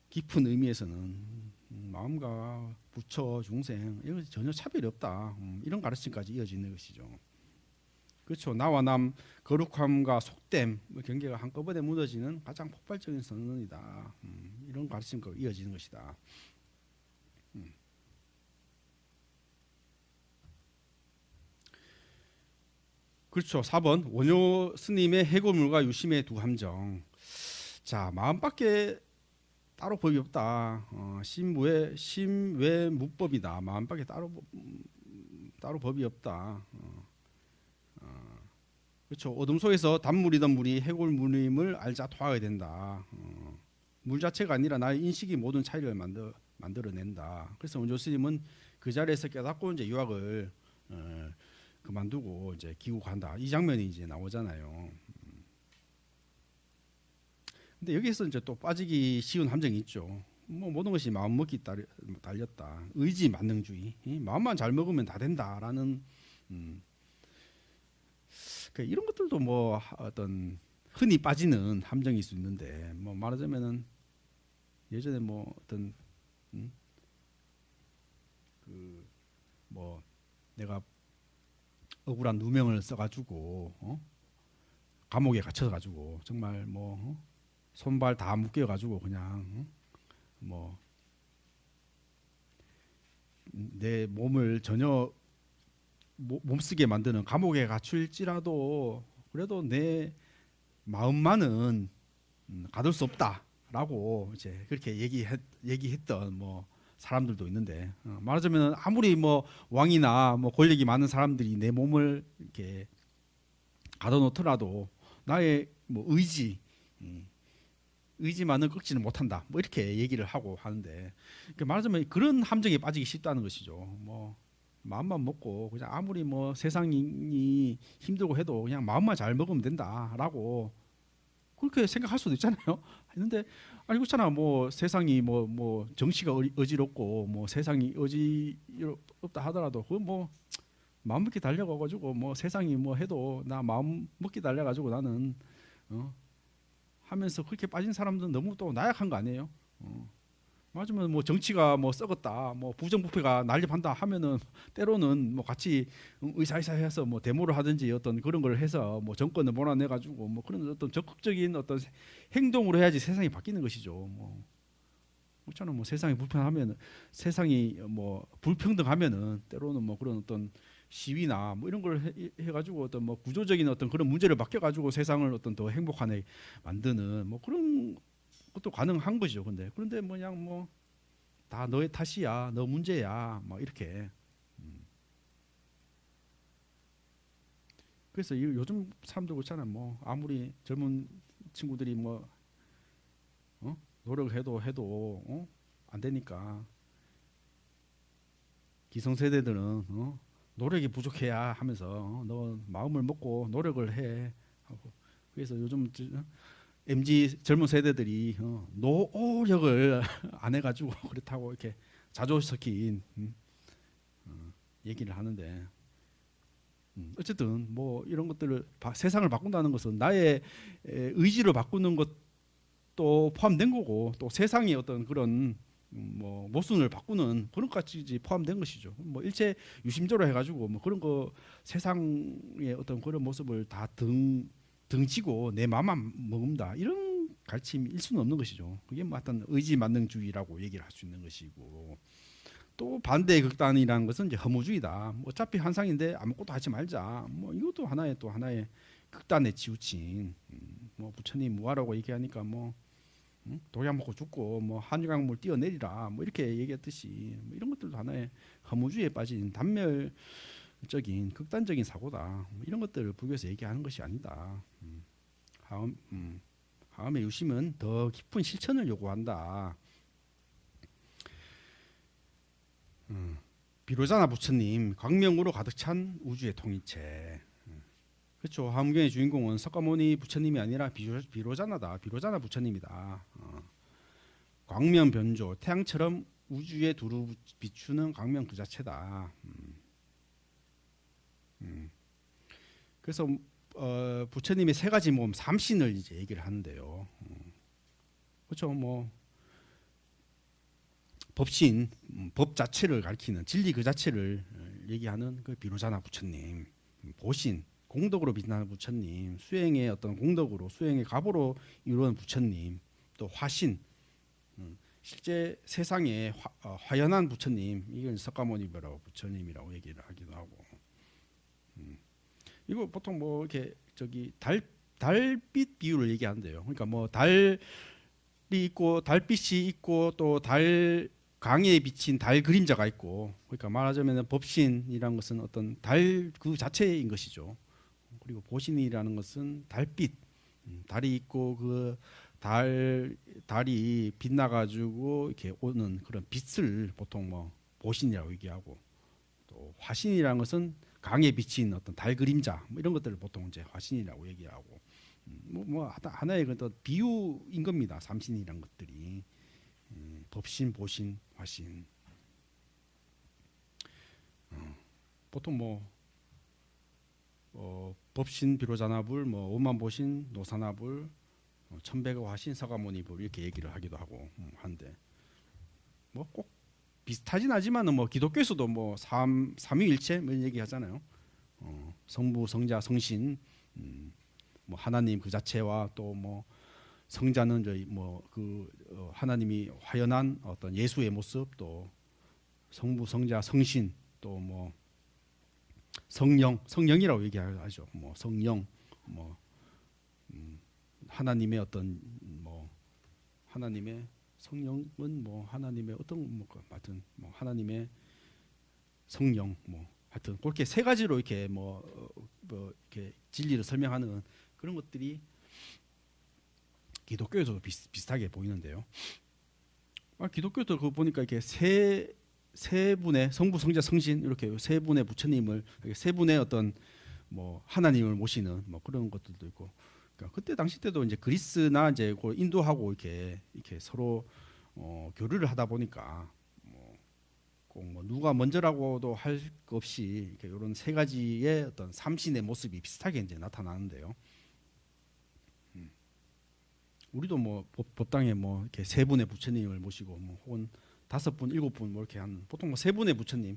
깊은 의미에서는 마음과 부처, 중생 이런 것이 전혀 차별이 없다. 이런 가르침까지 이어지는 것이죠. 그렇죠. 나와 남, 거룩함과 속됨, 경계가 한꺼번에 무너지는 가장 폭발적인 선언이다. 이런 가르침과 이어지는 것이다. 그렇죠. 4번 원효 스님의 해고물과 유심의 두 함정. 자, 마음밖에 따로 법이 없다. 심외 무법이다. 마음밖에 따로 법이 없다. 그렇죠. 어둠 속에서 단물이던 물이 해골물임을 알자 토하게 된다. 물 자체가 아니라 나의 인식이 모든 차이를 만들어낸다. 그래서 원효 스님은 그 자리에서 깨닫고 이제 유학을 그만두고 이제 귀국한다. 이 장면이 이제 나오잖아요. 근데 여기서 이제 또 빠지기 쉬운 함정이 있죠. 뭐 모든 것이 마음 먹기 달렸다. 의지 만능주의. 마음만 잘 먹으면 다 된다라는 이런 것들도 뭐 어떤 흔히 빠지는 함정일 수 있는데, 뭐 말하자면은 예전에 뭐 어떤 그 뭐 내가 억울한 누명을 써가지고 감옥에 갇혀가지고 정말 뭐 손발 다 묶여가지고 그냥 뭐 내 몸을 전혀 몸쓰게 만드는 감옥에 갇힐지라도 그래도 내 마음만은 가둘 수 없다라고 이제 그렇게 얘기했던 뭐 사람들도 있는데 말하자면 아무리 뭐 왕이나 뭐 권력이 많은 사람들이 내 몸을 이렇게 가둬놓더라도 나의 뭐 의지만은 꺾지는 못한다. 뭐 이렇게 얘기를 하고 하는데 그러니까 말하자면 그런 함정에 빠지기 쉽다는 것이죠. 뭐 마음만 먹고 그냥 아무리 뭐 세상이 힘들고 해도 그냥 마음만 잘 먹으면 된다라고 그렇게 생각할 수도 있잖아요. 했는데 아니 그렇잖아. 뭐 세상이 뭐 정치가 어지럽고 뭐 세상이 어지럽다 하더라도 그 뭐 마음 먹기 달려가가지고 뭐 세상이 뭐 해도 나 마음 먹기 달려가지고 나는 하면서 그렇게 빠진 사람들은 너무 또 나약한 거 아니에요? 맞으면 뭐 정치가 뭐 썩었다, 뭐 부정부패가 난립한다 하면은 때로는 뭐 같이 의사해서 뭐 데모를 하든지 어떤 그런 걸 해서 뭐 정권을 몰아내 가지고 뭐 그런 어떤 적극적인 어떤 행동으로 해야지 세상이 바뀌는 것이죠. 뭐 그렇잖아. 뭐 세상이 불편하면은 세상이 뭐 불평등하면은 때로는 뭐 그런 어떤 시위나 뭐 이런 걸 해가지고 어떤 뭐 구조적인 어떤 그런 문제를 맡겨가지고 세상을 어떤 더 행복하게 만드는 뭐 그런 것도 가능한 거죠. 그런데 뭐 그냥 뭐 다 너의 탓이야, 너 문제야, 뭐 이렇게. 그래서 요즘 사람들 그렇잖아. 뭐 아무리 젊은 친구들이 뭐 노력해도 안 되니까 기성세대들은 노력이 부족해야 하면서 너 마음을 먹고 노력을 해 하고 그래서 요즘 MZ 젊은 세대들이 노력을 안 해가지고 그렇다고 이렇게 자조 섞인 얘기를 하는데 어쨌든 뭐 이런 것들을 세상을 바꾼다는 것은 나의 의지를 바꾸는 것도 포함된 거고 또 세상의 어떤 그런 뭐 모순을 바꾸는 그런 것까지 포함된 것이죠. 뭐 일체 유심조로 해가지고 뭐 그런 거 세상의 어떤 그런 모습을 다 등지고 내 마음만 먹는다 이런 가르침일 수는 없는 것이죠. 그게 뭐 어떤 의지 만능주의라고 얘기를 할 수 있는 것이고 또 반대의 극단이라는 것은 이제 허무주의다. 뭐 어차피 환상인데 아무것도 하지 말자. 뭐 이것도 하나의 극단에 치우친 뭐 부처님 무하라고 얘기하니까 뭐 독약 먹고 죽고 뭐 한유강물 뛰어내리라 뭐 이렇게 얘기했듯이 뭐 이런 것들도 하나의 허무주의에 빠진 단멸적인 극단적인 사고다. 뭐 이런 것들을 불교에서 얘기하는 것이 아니다. 하음의 유심은 더 깊은 실천을 요구한다. 비로자나 부처님 광명으로 가득 찬 우주의 통일체. 그렇죠. 화엄경의 주인공은 석가모니 부처님이 아니라 비로자나다. 비로자나 부처님이다. 광명 변조, 태양처럼 우주에 두루 비추는 광명 그 자체다. 그래서 부처님의 세 가지 몸 삼신을 이제 얘기를 하는데요. 그렇죠. 뭐 법신, 법 자체를 가리키는 진리 그 자체를 얘기하는 그 비로자나 부처님, 보신 공덕으로 빛나는 부처님, 수행의 어떤 공덕으로 수행의 갑으로 이루어진 부처님, 또 화신, 실제 세상에 화연한 부처님, 이건 석가모니라고 부처님이라고 얘기를 하기도 하고, 이거 보통 뭐 이렇게 달빛 비유를 얘기하는데요. 그러니까 뭐 달이 있고 달빛이 있고 또 달 강에 비친 달 그림자가 있고, 그러니까 말하자면 법신이라는 것은 어떤 달 그 자체인 것이죠. 그리고 보신이라는 것은 달빛, 달이 있고 그 달이 빛나 가지고 이렇게 오는 그런 빛을 보통 뭐 보신이라고 얘기하고, 또 화신이라는 것은 강에 비친 어떤 달 그림자 뭐 이런 것들을 보통 이제 화신이라고 얘기하고, 뭐 하나의 어떤 비유인 겁니다. 삼신이란 것들이 법신, 보신, 화신. 보통 뭐 법신, 비로자나불, 뭐 오만보신, 노사나불, 천백의 화신, 서가모니불 이렇게 얘기를 하기도 하고 한데 뭐 꼭 비슷하진 하지만은 뭐 기독교에서도 뭐 삼위일체 뭐 이런 얘기하잖아요. 성부, 성자, 성신, 뭐 하나님 그 자체와 또 뭐 성자는 저희 하나님이 화연한 어떤 예수의 모습, 또 성부, 성자, 성신, 또 뭐 성령이라고 얘기하죠. 뭐 성령, 뭐 하나님의 어떤 뭐 하나님의 성령은 뭐 하나님의 어떤 뭐 하여튼 뭐 하나님의 성령 뭐 하여튼 그렇게 세 가지로 이렇게 이렇게 진리를 설명하는 그런 것들이 기독교에서도 비슷하게 보이는데요. 기독교도 그거 보니까 이렇게 세 분의 성부, 성자, 성신 이렇게 세 분의 부처님을 세 분의 어떤 뭐 하나님을 모시는 뭐 그런 것들도 있고. 그러니까 그때 당시 때도 이제 그리스나 이제 그 인도하고 이렇게 서로 교류를 하다 보니까 꼭 뭐 누가 먼저라고도 할 것 없이 이렇게 이런 세 가지의 어떤 삼신의 모습이 비슷하게 이제 나타나는데요. 우리도 뭐 법당에 뭐 이렇게 세 분의 부처님을 모시고 뭐 혹은 5분, 7분 뭐 이렇게 한 보통 뭐 세 분의 부처님,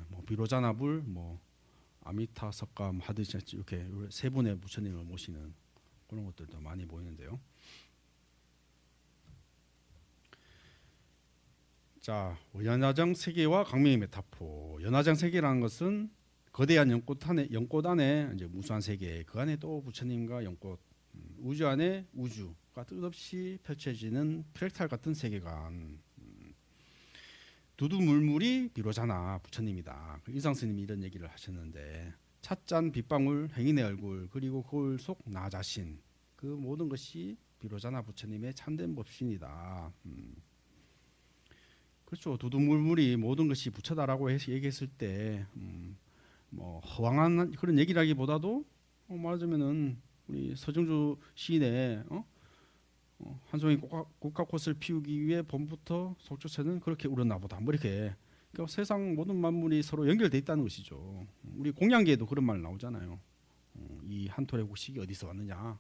뭐 비로자나불, 뭐 아미타 석가 하듯이 이렇게 세 분의 부처님을 모시는 그런 것들도 많이 보이는데요. 자, 연화장 세계와 강명의 메타포. 연화장 세계라는 것은 거대한 연꽃 안에 이제 무수한 세계, 그 안에 또 부처님과 연꽃, 우주 안에 우주가 뜻없이 펼쳐지는 프랙탈 같은 세계관. 두두물물이 비로자나 부처님이다. 이상 스님이 이런 얘기를 하셨는데, 찻잔 빗방울 행인의 얼굴, 그리고 거울 속 나 자신, 그 모든 것이 비로자나 부처님의 참된 법신이다. 그렇죠. 두두물물이 모든 것이 부처다라고 얘기했을 때 뭐 허황한 그런 얘기라기보다도 말하자면은 우리 서정주 시인의 한 송이 국화꽃을 피우기 위해 봄부터 속초새는 그렇게 울었나 보다. 뭐 이렇게 그러니까 세상 모든 만물이 서로 연결돼 있다는 것이죠. 우리 공양계에도 그런 말 나오잖아요. 이 한 톨의 곡식이 어디서 왔느냐.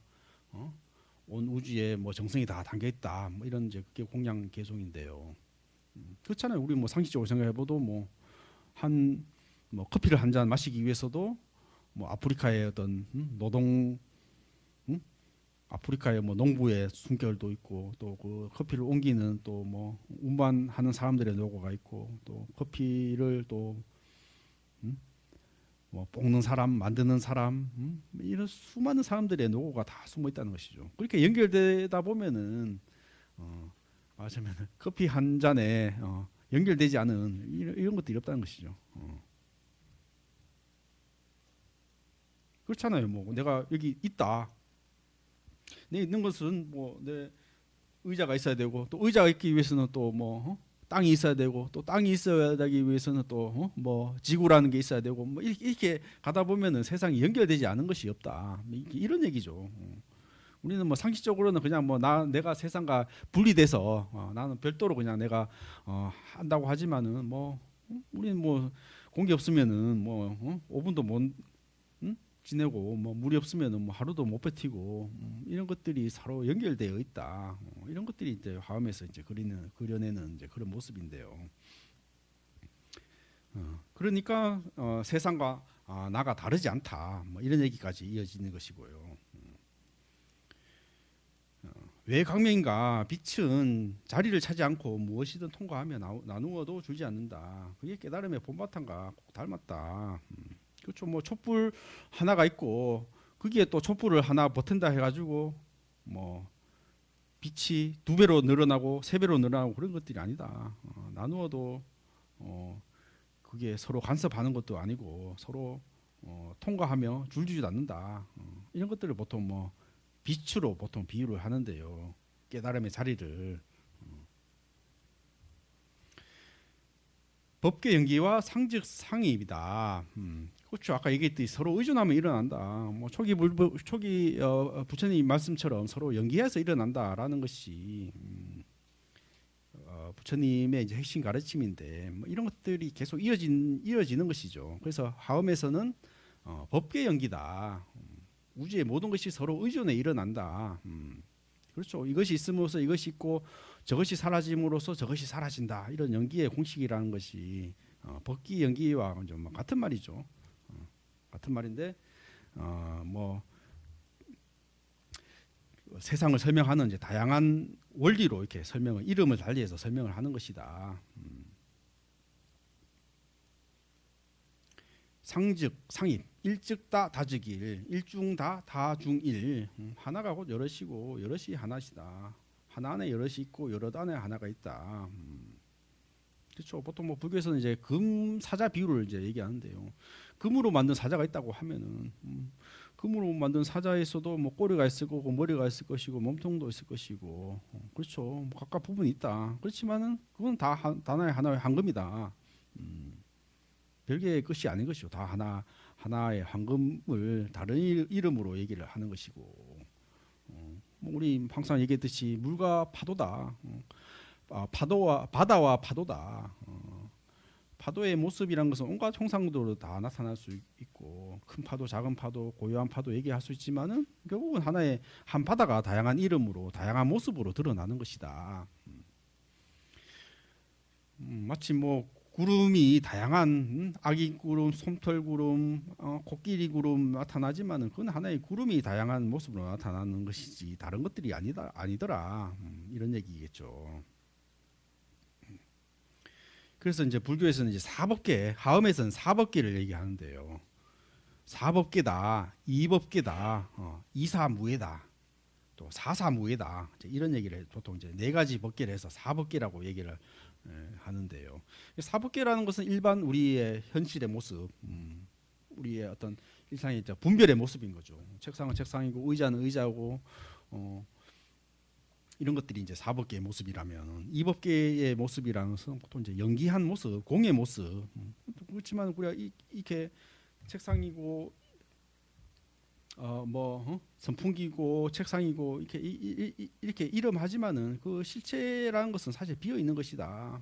온 우주에 뭐 정성이 다 담겨 있다. 뭐 이런 이제 그게 공양 개송인데요. 그렇잖아요. 우리 뭐 상식적으로 생각해봐도 뭐 커피를 한 잔 마시기 위해서도 뭐 아프리카의 어떤 노동, 아프리카의 뭐 농부의 숨결도 있고, 또 그 커피를 옮기는 또 뭐 운반하는 사람들의 노고가 있고, 또 커피를 또 뭐 볶는 사람, 만드는 사람, 이런 수많은 사람들의 노고가 다 숨어 있다는 것이죠. 그렇게 연결되다 보면은 말하자면 커피 한 잔에 연결되지 않은 이런 것들이 없다는 것이죠. 그렇잖아요. 뭐 내가 여기 있다. 내 있는 것은 뭐 내 의자가 있어야 되고, 또 의자가 있기 위해서는 또 뭐 땅이 있어야 되고, 또 땅이 있어야 되기 위해서는 또 뭐 지구라는 게 있어야 되고, 뭐 이렇게 가다 보면은 세상이 연결되지 않은 것이 없다. 이런 얘기죠. 우리는 뭐 상식적으로는 그냥 뭐 내가 세상과 분리돼서 나는 별도로 그냥 내가 한다고 하지만은 뭐 우리는 뭐 공기 없으면은 뭐 5분도 못 지내고, 뭐 물이 없으면은 뭐 하루도 못 버티고, 이런 것들이 서로 연결되어 있다. 이런 것들이 이제 화엄에서 이제 그려내는 이제 그런 모습인데요. 그러니까 세상과 나가 다르지 않다. 뭐 이런 얘기까지 이어지는 것이고요. 왜 강명인가? 빛은 자리를 차지 않고 무엇이든 통과하며 나누어도 줄지 않는다. 그게 깨달음의 본바탕과 꼭 닮았다. 그렇죠. 뭐 촛불 하나가 있고 거기에 또 촛불을 하나 버튼다 해가지고 뭐 빛이 2배로 늘어나고 3배로 늘어나고 그런 것들이 아니다. 나누어도 그게 서로 간섭하는 것도 아니고 서로 통과하며 줄지도 않는다. 이런 것들을 보통 뭐 빛으로 보통 비유를 하는데요. 깨달음의 자리를. 법계 연기와 상즉 상이입니다. 그렇죠. 아까 얘기했듯이 서로 의존하면 일어난다. 뭐 초기 부처님 말씀처럼 서로 연기해서 일어난다라는 것이 부처님의 이제 핵심 가르침인데, 뭐 이런 것들이 계속 이어지는 것이죠. 그래서 화엄에서는 법계 연기다. 우주의 모든 것이 서로 의존해 일어난다. 그렇죠. 이것이 있음으로써 이것이 있고, 저것이 사라짐으로써 저것이 사라진다. 이런 연기의 공식이라는 것이 법기 연기와 좀 같은 말이죠. 같은 말인데 뭐 세상을 설명하는 이제 다양한 원리로 이렇게 설명을 이름을 달리해서 설명을 하는 것이다. 상즉 상입 일즉다 다즉일 일중다 다중일 하나가 곧 여럿이고 여럿이 하나시다. 하나 안에 여럿이 있고 여럿 안에 하나가 있다. 그렇죠. 보통 뭐 불교에서는 이제 금 사자 비유를 이제 얘기하는데요. 금으로 만든 사자가 있다고 하면은 금으로 만든 사자에서도 뭐 꼬리가 있을 거고 머리가 있을 것이고 몸통도 있을 것이고 그렇죠. 뭐 각각 부분이 있다. 그렇지만은 그건 다 하나의 황금이다. 별개의 것이 아닌 것이죠. 다 하나의 황금을 다른 이름으로 얘기를 하는 것이고 뭐 우리 항상 얘기했듯이 물과 파도다. 파도와 바다와 파도다. 파도의 모습이란 것은 온갖 형상으로 다 나타날 수 있고 큰 파도, 작은 파도, 고요한 파도 얘기할 수 있지만은 결국은 하나의 한 바다가 다양한 이름으로 다양한 모습으로 드러나는 것이다. 마치 뭐 구름이 다양한 아기 구름, 솜털 구름, 코끼리 구름 나타나지만은 그건 하나의 구름이 다양한 모습으로 나타나는 것이지 다른 것들이 아니더라. 이런 얘기겠죠. 그래서 이제 불교에서는 이제 사법계, 하음에서는 사법계를 얘기하는데요. 사법계다, 이법계다, 이사무예다, 또 사사무예다. 이런 얘기를 보통 이제 네 가지 법계를 해서 사법계라고 얘기를 하는데요. 사법계라는 것은 일반 우리의 현실의 모습, 우리의 어떤 일상의 분별의 모습인 거죠. 책상은 책상이고 의자는 의자고 이런 것들이 이제 사법계의 모습이라면 이법계의 모습이라는 것은 보통 이제 연기한 모습, 공의 모습. 그렇지만 우리가 이렇게 책상이고 선풍기고 책상이고 이렇게 이름하지만은 그 실체라는 것은 사실 비어 있는 것이다.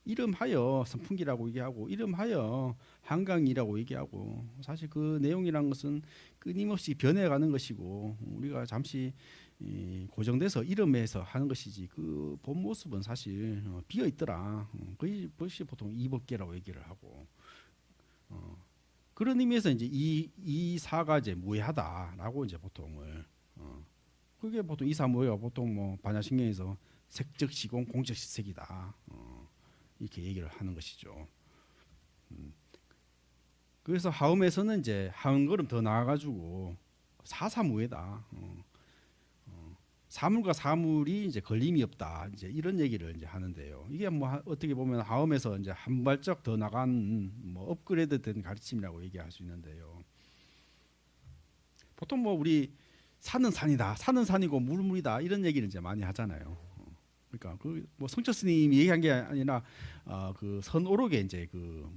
이름하여 선풍기라고 얘기하고 이름하여 한강이라고 얘기하고 사실 그 내용이란 것은 끊임없이 변해가는 것이고 우리가 잠시 고정돼서 이름에서 하는 것이지 그 본 모습은 사실 비어 있더라. 그것이 보통 이법계라고 얘기를 하고 그런 의미에서 이제 이 사가 이제 무해하다라고 이제 보통을 그게 보통 이사무해가 보통 뭐 반야신경에서 색즉 시공 공적 시색이다 이렇게 얘기를 하는 것이죠. 그래서 하음에서는 이제 한 걸음 더 나아가지고 사사무해다. 사물과 사물이 이제 걸림이 없다. 이제 이런 얘기를 이제 하는데요. 이게 뭐 어떻게 보면 하음에서 이제 한 발짝 더 나간 뭐 업그레이드된 가르침이라고 얘기할 수 있는데요. 보통 뭐 우리 산은 산이다, 산은 산이고 물은 물이다 이런 얘기를 이제 많이 하잖아요. 그러니까 그 뭐 성철 스님이 얘기한 게 아니라 그 선오록에 이제 그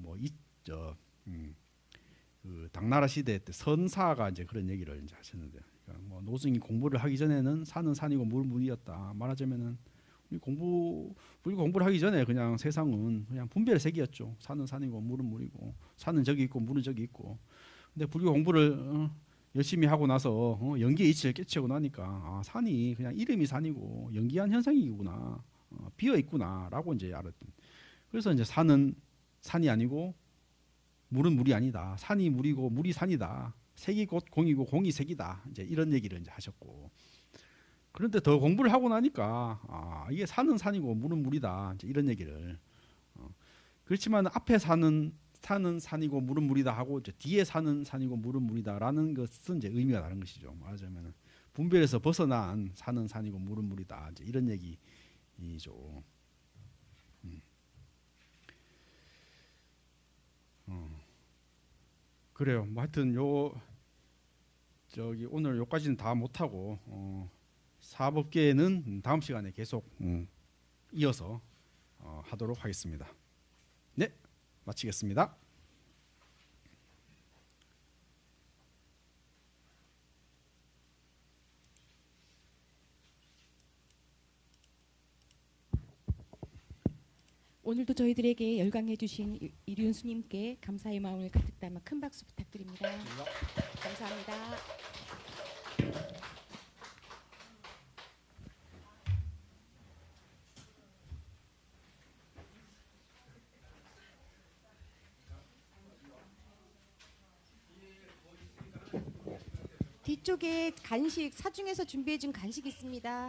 당나라 시대 때 선사가 이제 그런 얘기를 이제 하셨는데. 그러니까 뭐 노승이 공부를 하기 전에는 산은 산이고 물은 물이었다. 말하자면은 우리 공부를 하기 전에 그냥 세상은 그냥 분별의 세계였죠. 산은 산이고 물은 물이고 산은 저기 있고 물은 저기 있고. 근데 불교 공부를 열심히 하고 나서 연기의 이치를 깨치고 나니까 산이 그냥 이름이 산이고 연기한 현상이구나. 비어 있구나라고 이제 알았던. 그래서 이제 산은 산이 아니고 물은 물이 아니다. 산이 물이고 물이 산이다. 색이 곧 공이고 공이 색이다. 이제 이런 얘기를 이제 하셨고. 그런데 더 공부를 하고 나니까 이게 산은 산이고 물은 물이다. 이제 이런 얘기를. 그렇지만 앞에 산은 산이고 물은 물이다 하고 이제 뒤에 산은 산이고 물은 물이다라는 것은 이제 의미가 다른 것이죠. 말하자면 분별에서 벗어난 산은 산이고 물은 물이다. 이제 이런 얘기죠. 그래요. 뭐 하여튼 오늘 요까지는 다 못하고 사법계는 다음 시간에 계속 이어서 하도록 하겠습니다. 네, 마치겠습니다. 오늘도 저희들에게 열광해 주신 이륜 스님께 감사의 마음을 가득 담아 큰 박수 부탁드립니다. 감사합니다. 뒤 뒤쪽에 간식 사중에서 준비해 준 간식 있습니다.